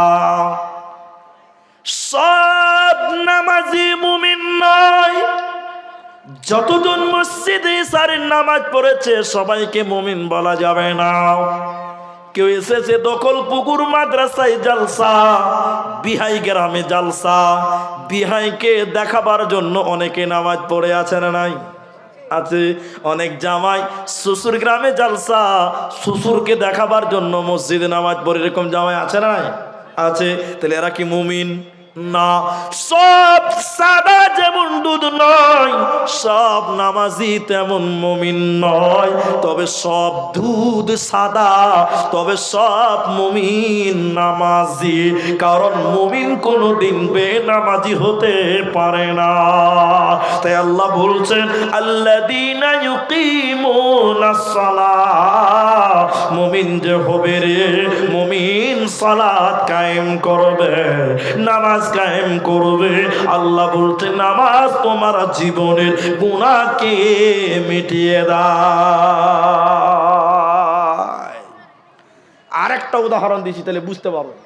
সব নামাজি মুমিন নয়। যতজন মসজিদে ইশারের নামাজ পড়েছে সবাইকে মুমিন বলা যাবে না। কেউ এসেছে দখল পুকুর মাদ্রাসায় জালসা, বিহাই গ্রামে জালসা, বিহাইকে দেখাবার জন্য অনেকে নামাজ পড়ে আছে না নাই? আছে। অনেক জামাই শ্বশুর গ্রামে জালসা, শ্বশুরকে দেখাবার জন্য মসজিদে নামাজ পড়ে, এরকম জামাই আছে না নাই? আছে। তাহলে এরা কি মুমিন? না। সব সাদা যেমন দুধ নয়, সব নামাজি তেমন মুমিন নয়। তবে সব দুধ সাদা, তবে সব মুমিন নামাজি। কারণ মুমিন কোনোদিন বেনামাজি হতে পারে না। তাই আল্লাহ বলছেন আল্লাযীনা ইউকিমুনাস সালাহ, মুমিন যে হবে রে, মুমিন সালাত কায়েম করবে, নামাজ কায়েম করবে। আল্লাহ বলতে নামাজ তোমার জীবনের গুনাহকে মিটিয়ে দেয়। আরেকটা উদাহরণ দিছি তাহলে বুঝতে পারবেন।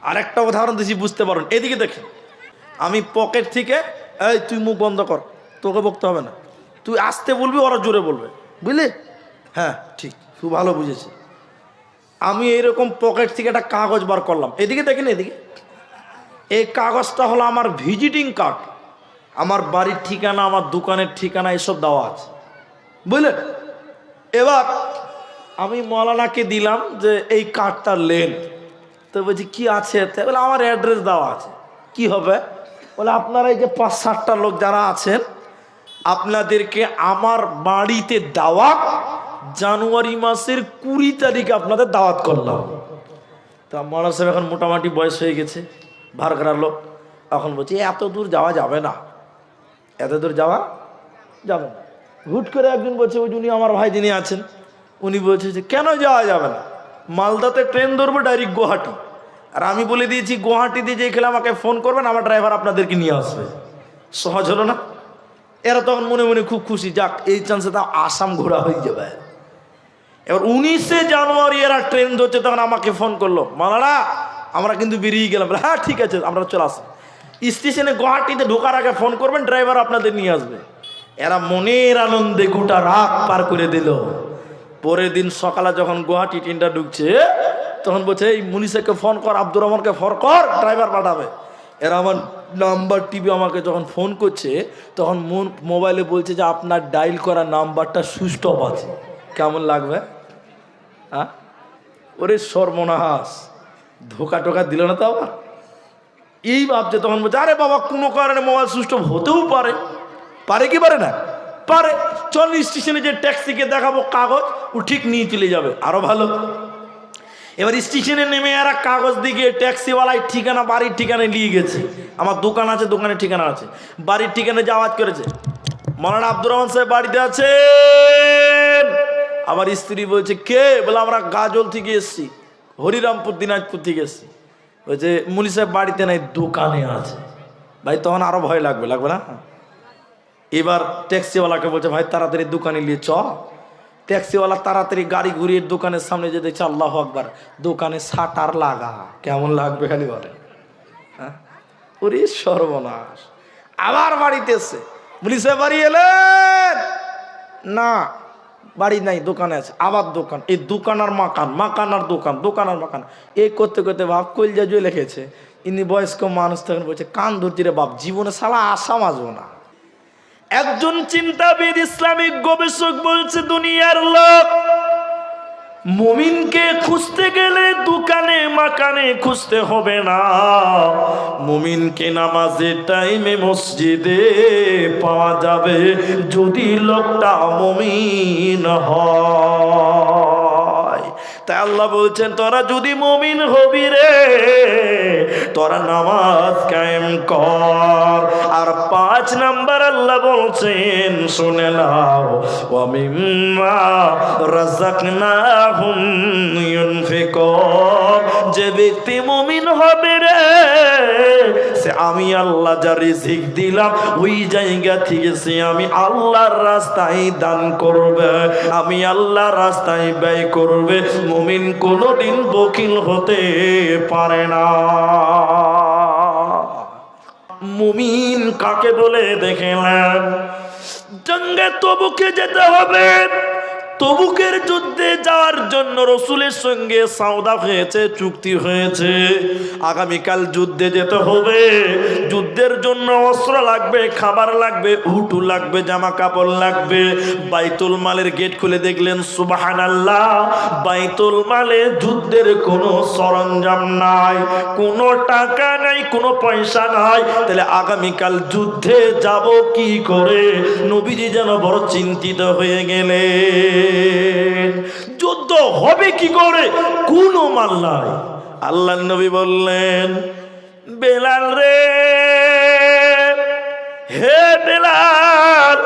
আরেকটা উদাহরণ দিছি বুঝতে পারবেন। এদিকে দেখেন, আমি পকেট থেকে, এই তুই মুখ বন্ধ কর, তোকে বকতে হবে না, তুই আসতে বলবি, ওরা জোরে বলবে, বুঝলি? হ্যাঁ ঠিক, তুই ভালো বুঝেছি। আমি এইরকম পকেট থেকে একটা কাগজ বার করলাম, এদিকে দেখেন, এদিকে। এই কাগজটা হলো আমার ভিজিটিং কার্ড, আমার বাড়ির ঠিকানা, আমার দোকানের ঠিকানা এসব দেওয়া আছে, বুঝলেন? এবার আমি মৌলানাকে দিলাম যে এই কার্ডটা লেন। তো বলছি কি আছে? বলে আমার অ্যাড্রেস দেওয়া আছে। কি হবে? বলে আপনারা এই যে ৫-৭টা লোক যারা আছেন, আপনাদেরকে আমার বাড়িতে দাওয়াত, জানুয়ারি মাসের ২০ তারিখে আপনাদের দাওয়াত করলাম। তা মৌলানা সাহেব এখন মোটামুটি বয়স হয়ে গেছে, ভারগার লোক। এখন বলছি এত দূর যাওয়া যাবে না, এত দূর যাওয়া যাবে না। হুট করে একজন বলছে, ওই উনি আমার ভাই যিনি আছেন, উনি বলছে যে কেন যাওয়া যাবে না, মালদাতে ট্রেন ধরবো ডাইরেক্ট গুয়াহাটি। আর আমি বলে দিয়েছি গুয়াহাটিতে যে খেলে আমাকে ফোন করবেন, আমার ড্রাইভার আপনাদেরকে নিয়ে আসবে। সহজ হলো না? এরা তখন মনে মনে খুব খুশি, যাক এই চান্সে তা আসাম ঘোরা হয়ে যাবে। এবার 19শে জানুয়ারি এরা ট্রেন ধরছে, তখন আমাকে ফোন করলো, মালানা আমরা কিন্তু বেরিয়ে গেলাম। হ্যাঁ ঠিক আছে, আমরা চলে আসি স্টেশনে। গুয়াহাটিতে ঢোকার আগে ফোন করবেন, ড্রাইভার আপনাদের নিয়ে আসবে। এরা মনের আনন্দে গোটা রাত পার করে দিল। পরের দিন সকালে যখন গুয়াহাটি ট্রেনটা ঢুকছে, তখন বলছে এই মুনিশাকে ফোন কর, আব্দুর রহমানকে ফোন কর, ড্রাইভার পাঠাবে। এরা আমার নাম্বার টিভি আমাকে যখন ফোন করছে, তখন মোবাইলে বলছে যে আপনার ডায়াল করা নাম্বারটা সুইচ অফ আছে। কেমন লাগবে? হ্যাঁ, ওরে সর্বনাশ, ধোকা টোকা দিল না তো আবার। এই ভাবছে, তখন বলছে আরে বাবা কোনো কারণে মোবাইল সুইচ অফ হতেও পারে। পারে কি পারে না? পারে। চল স্টেশনে যে ট্যাক্সিকে দেখাবো কাগজ, ও ঠিক নিয়ে চলে যাবে, আরো ভালো। এবার স্টেশনে নেমে এরা কাগজ দিকে ট্যাক্সিওয়ালায় ঠিকানা, বাড়ির ঠিকানায় নিয়ে গেছে। আমার দোকান আছে, দোকানের ঠিকানা আছে, বাড়ির ঠিকানায় যে আওয়াজ করেছে, মৌলানা আব্দুর রহমান সাহেব বাড়িতে আছেন? আমার স্ত্রী বলছে কে? বলে আমরা গাজল থেকে এসছি, হরিরামপুর দিনাজপুর থেকে এসছি। বলছে মুনি সাহেব বাড়িতে নাই, দোকানে আছে। ভাই তখন আরো ভয় লাগবে, লাগবে না? এবার ট্যাক্সিওয়ালাকে বলছে ভাই তাড়াতাড়ি দোকানে নিয়ে চ। ট্যাক্সিওয়ালা তাড়াতাড়ি গাড়ি ঘুরিয়ে দোকানের সামনে যে দেখছে, আল্লাহু আকবার, দোকানে শাটার লাগা। কেমন লাগবে খালি বলে? হ্যাঁ, ওরে সর্বনাশ। আবার বাড়িতে এসছে, মুনি সাহেব বাড়ি এলেন? না বাড়ি নাই, দোকানে আছে। আবার দোকান, এই দোকান আর মাকান, মাকান আর দোকান, দোকান আর মাকান, এই করতে করতে বাপ কলজা জুয়ে লিখেছে। ইনি বয়স্ক মানুষ, তখন বলছে কান ধরছি রে বাপ, জীবনে শালা আসাম আসবো না। একজন চিন্তাবিদ ইসলামিক গবেষক বলছে দুনিয়ার লোক মুমিনকে খুঁজতে গেলে দোকানে মাকানে খুঁজতে হবে না, মুমিনকে নামাজের টাইমে মসজিদে পাওয়া যাবে, যদি লোকটা মুমিন হয়। তাই আল্লাহ বলছেন তোরা যদি মুমিন হবি রে, তোরা নামাজ কায়েম কর। আর ৫ নাম্বার আল্লাহ বলছেন শুনে নাও, ওয়া মিম্মা রাযাকনাহুম ইউনফিকুন। যে ব্যক্তি মুমিন হবে রে, সে আমি আল্লাহ যা রিজিক দিলাম ওই জায়গা থেকে সে আমি আল্লাহর রাস্তায় দান করবে, আমি আল্লাহর রাস্তায় ব্যয় করবে। মুমিন কোনোদিন বখিল হতে পারে না। মুমিন কাকে বলে দেখেন। জঙ্গে তবুকে যেতে হবে। তবুকের যুদ্ধে যাওয়ার জন্য রাসূলের সঙ্গে সওদা হয়েছে, চুক্তি হয়েছে। আগামীকাল যুদ্ধে যেতে হবে। যুদ্ধের জন্য অস্ত্র লাগবে, খাবার লাগবে, উটু লাগবে, জামা কাপড় লাগবে। বাইতুল মালের গেট খুলে দেখলেন সুবহানাল্লাহ, বাইতুল মালে যুদ্ধের কোনো সরঞ্জাম নাই, কোনো টাকা নাই, কোনো পয়সা নাই। তাহলে আগামীকাল যুদ্ধে যাব কি করে? নবীজি যেন বড় চিন্তিত হয়ে গেলেন। যুদ্ধ হবে কি করে? কোনো মাল নাই। আল্লাহর নবী বললেন, বেলাল রে, হে বেলাল,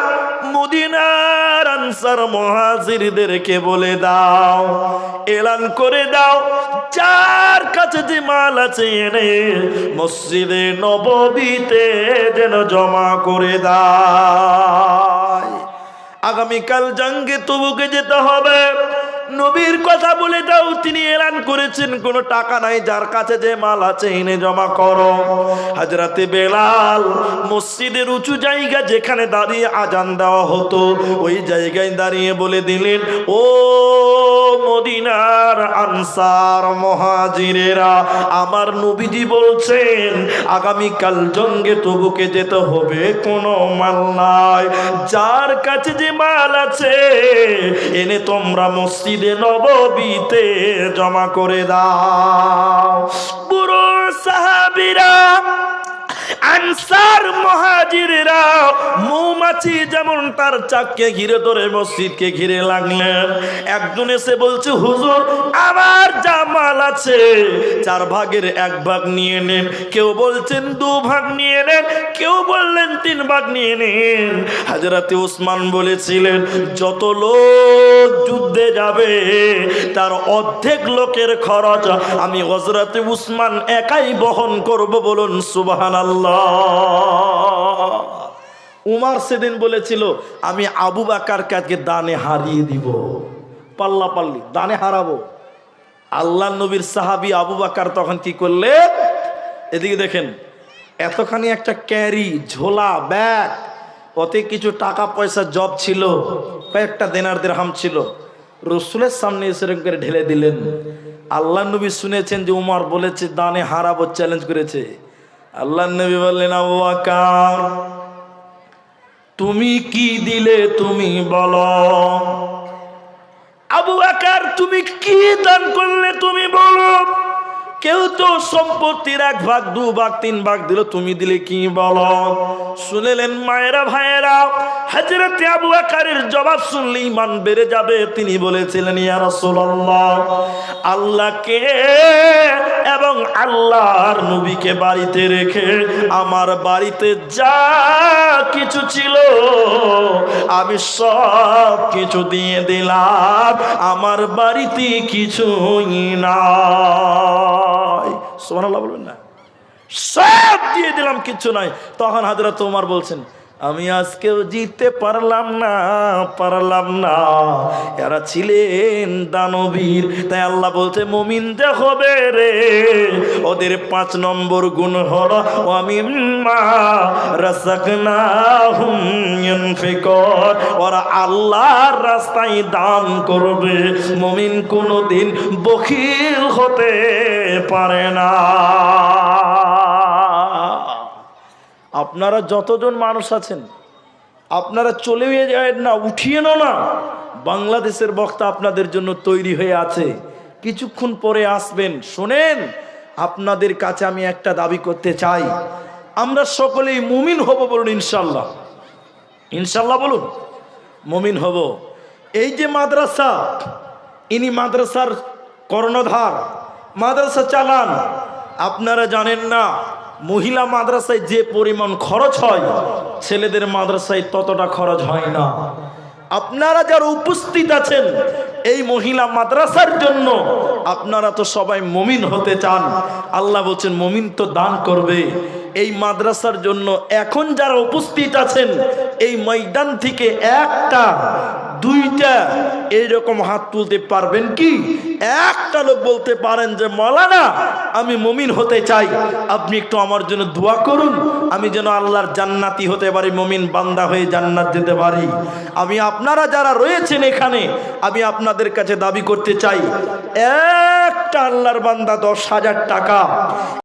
মদিনার আনসার মুহাজিরদেরকে বলে দাও, এলান করে দাও, যার কাছে যে মাল আছে এনে মসজিদে নববীতে যেন জমা করে দেয়। আগামীকাল জঙ্গে তবুকে যেতে হবে। নবীর কথা বলে দাও, তিনি এলান করেছেন কোনো টাকা নাই, যার কাছে যে মাল আছে এনে জমা করো। হযরতে বেলাল মসজিদের উঁচু জায়গা যেখানে দাঁড়িয়ে আজান দেওয়া হতো, ওই জায়গায় দাঁড়িয়ে বলে দিলেন, ও মদিনার আনসার মুহাজিরেরা, আমার নবীজি বলছেন আগামীকাল জঙ্গে তবুকে যেতে হবে, কোনো মাল নাই, যার কাছে যে মাল আছে এনে তোমরা মসজিদে নববীতে জমা করে দাও। বুড়ো সাহাবীরা, আনসার মুহাজিররা মৌমাছি যেমন তার চাককে ঘিরে ধরে মসজিদকে ঘিরে লাগলেন। একজন এসে বলছে, হুজুর আমার যা মাল আছে 4 ভাগের 1 ভাগ নিয়ে নেন। কেউ বলছেন 2 ভাগ নিয়ে নেন, কেউ বললেন 3 ভাগ নিয়ে নেন। হযরতে উসমান বলেছিলেন, যত লোক যুদ্ধে যাবে তার অর্ধেক লোকের খরচ আমি হযরতে উসমান একাই বহন করব। বলুন সুবহানাল্লাহ। উমর সেদিন বলেছিল, আমি আবু বকরকে দানে হারিয়ে দিব, পাল্লা পাল্লি দানে হারাবো। আল্লাহ নবীর সাহাবী আবু বকর তখন কি করলে? এদিকে দেখেন, এতখানি একটা ক্যারি ঝোলা ব্যাগ, ওতে কিছু টাকা পয়সা জব ছিল, কয়েকটা দিনার দিরহাম ছিল, রাসূলের সামনে এরকম করে ঢেলে দিলেন। আল্লাহ নবী শুনেছেন যে উমর বলেছে দানে হারাবো, চ্যালেঞ্জ করেছে। আল্লাহ নবী বললেন, আবু বকর তুমি কি দিলে তুমি বলো। আবু বকর তুমি কি দান করলে তুমি বলো। কেউ তো সম্পত্তির 1 ভাগ 2 ভাগ 3 ভাগ দিল, তুমি দিলে কি বলো। শুনলেন মায়েরা ভাইয়েরা, হযরত আবু বকরের জবাব শুনলে ঈমান বেড়ে যাবে। তিনি বলেছিলেন, ইয়া রাসূলুল্লাহ, আল্লাহকে এবং আল্লাহর নবীকে বাড়িতে রেখে আমার বাড়িতে যা কিছু ছিল আমি সব কিছু দিয়ে দিলাম, আমার বাড়িতে কিছুই নাই। সুবহানাল্লাহ বলবেন না? সব দিয়ে দিলাম, কিছু নাই। তখন হযরত ওমর বলছেন, আমি আজকেও জিততে পারলাম না। এরা ছিলেন দানবীর। তাই আল্লাহ বলছে, মুমিনদের হবে রে, ওদের 5 নম্বর গুণ হলো ওয়া মিম্মা রাযাকনাহুম ইউনফিকুন, ওরা আল্লাহর রাস্তায় দান করবে। মুমিন কোনোদিন বখিল হতে পারে না। আপনারা যতজন মানুষ আছেন, আপনারা চলে যাবেন না, উঠিয়ে না। বাংলাদেশের বক্তা আপনাদের জন্য তৈরি হয়ে আছে, কিছুক্ষণ পরে আসবেন। শোনেন, আপনাদের কাছে আমি একটা দাবি করতে চাই, আমরা সকলেই মুমিন হব। বলুন ইনশাল্লাহ। ইনশাল্লাহ বলুন, মুমিন হব। এই যে মাদ্রাসা, ইনি মাদ্রাসার কর্ণধার, মাদ্রাসা চালান। আপনারা জানেন না, মহিলা মাদ্রাসায় যে পরিমাণ খরচ হয়, ছেলেদের মাদ্রাসায় ততটা খরচ হয় না। আপনারা যারা উপস্থিত আছেন এই মহিলা মাদ্রাসার জন্য, আপনারা তো সবাই মুমিন হতে চান। আল্লাহ বলছেন মুমিন তো দান করবে। এই মাদ্রাসার জন্য এখন যারা উপস্থিত আছেন, এই ময়দান থেকে একটা দুইটা এইরকম হাত তুলতে পারবেন কি? একটা লোক বলতে পারেন যে মৌলানা আমি মুমিন হতে চাই, আপনি একটু আমার জন্য দোয়া করুন, আমি যেন আল্লাহর জান্নাতি হতে পারি, মুমিন বান্দা হয়ে জান্নাত যেতে পারি। আমি আপনারা যারা রয়েছেন এখানে, আমি আপনাদের কাছে দাবি করতে চাই, একটা আল্লাহর বান্দা 10,000 টাকা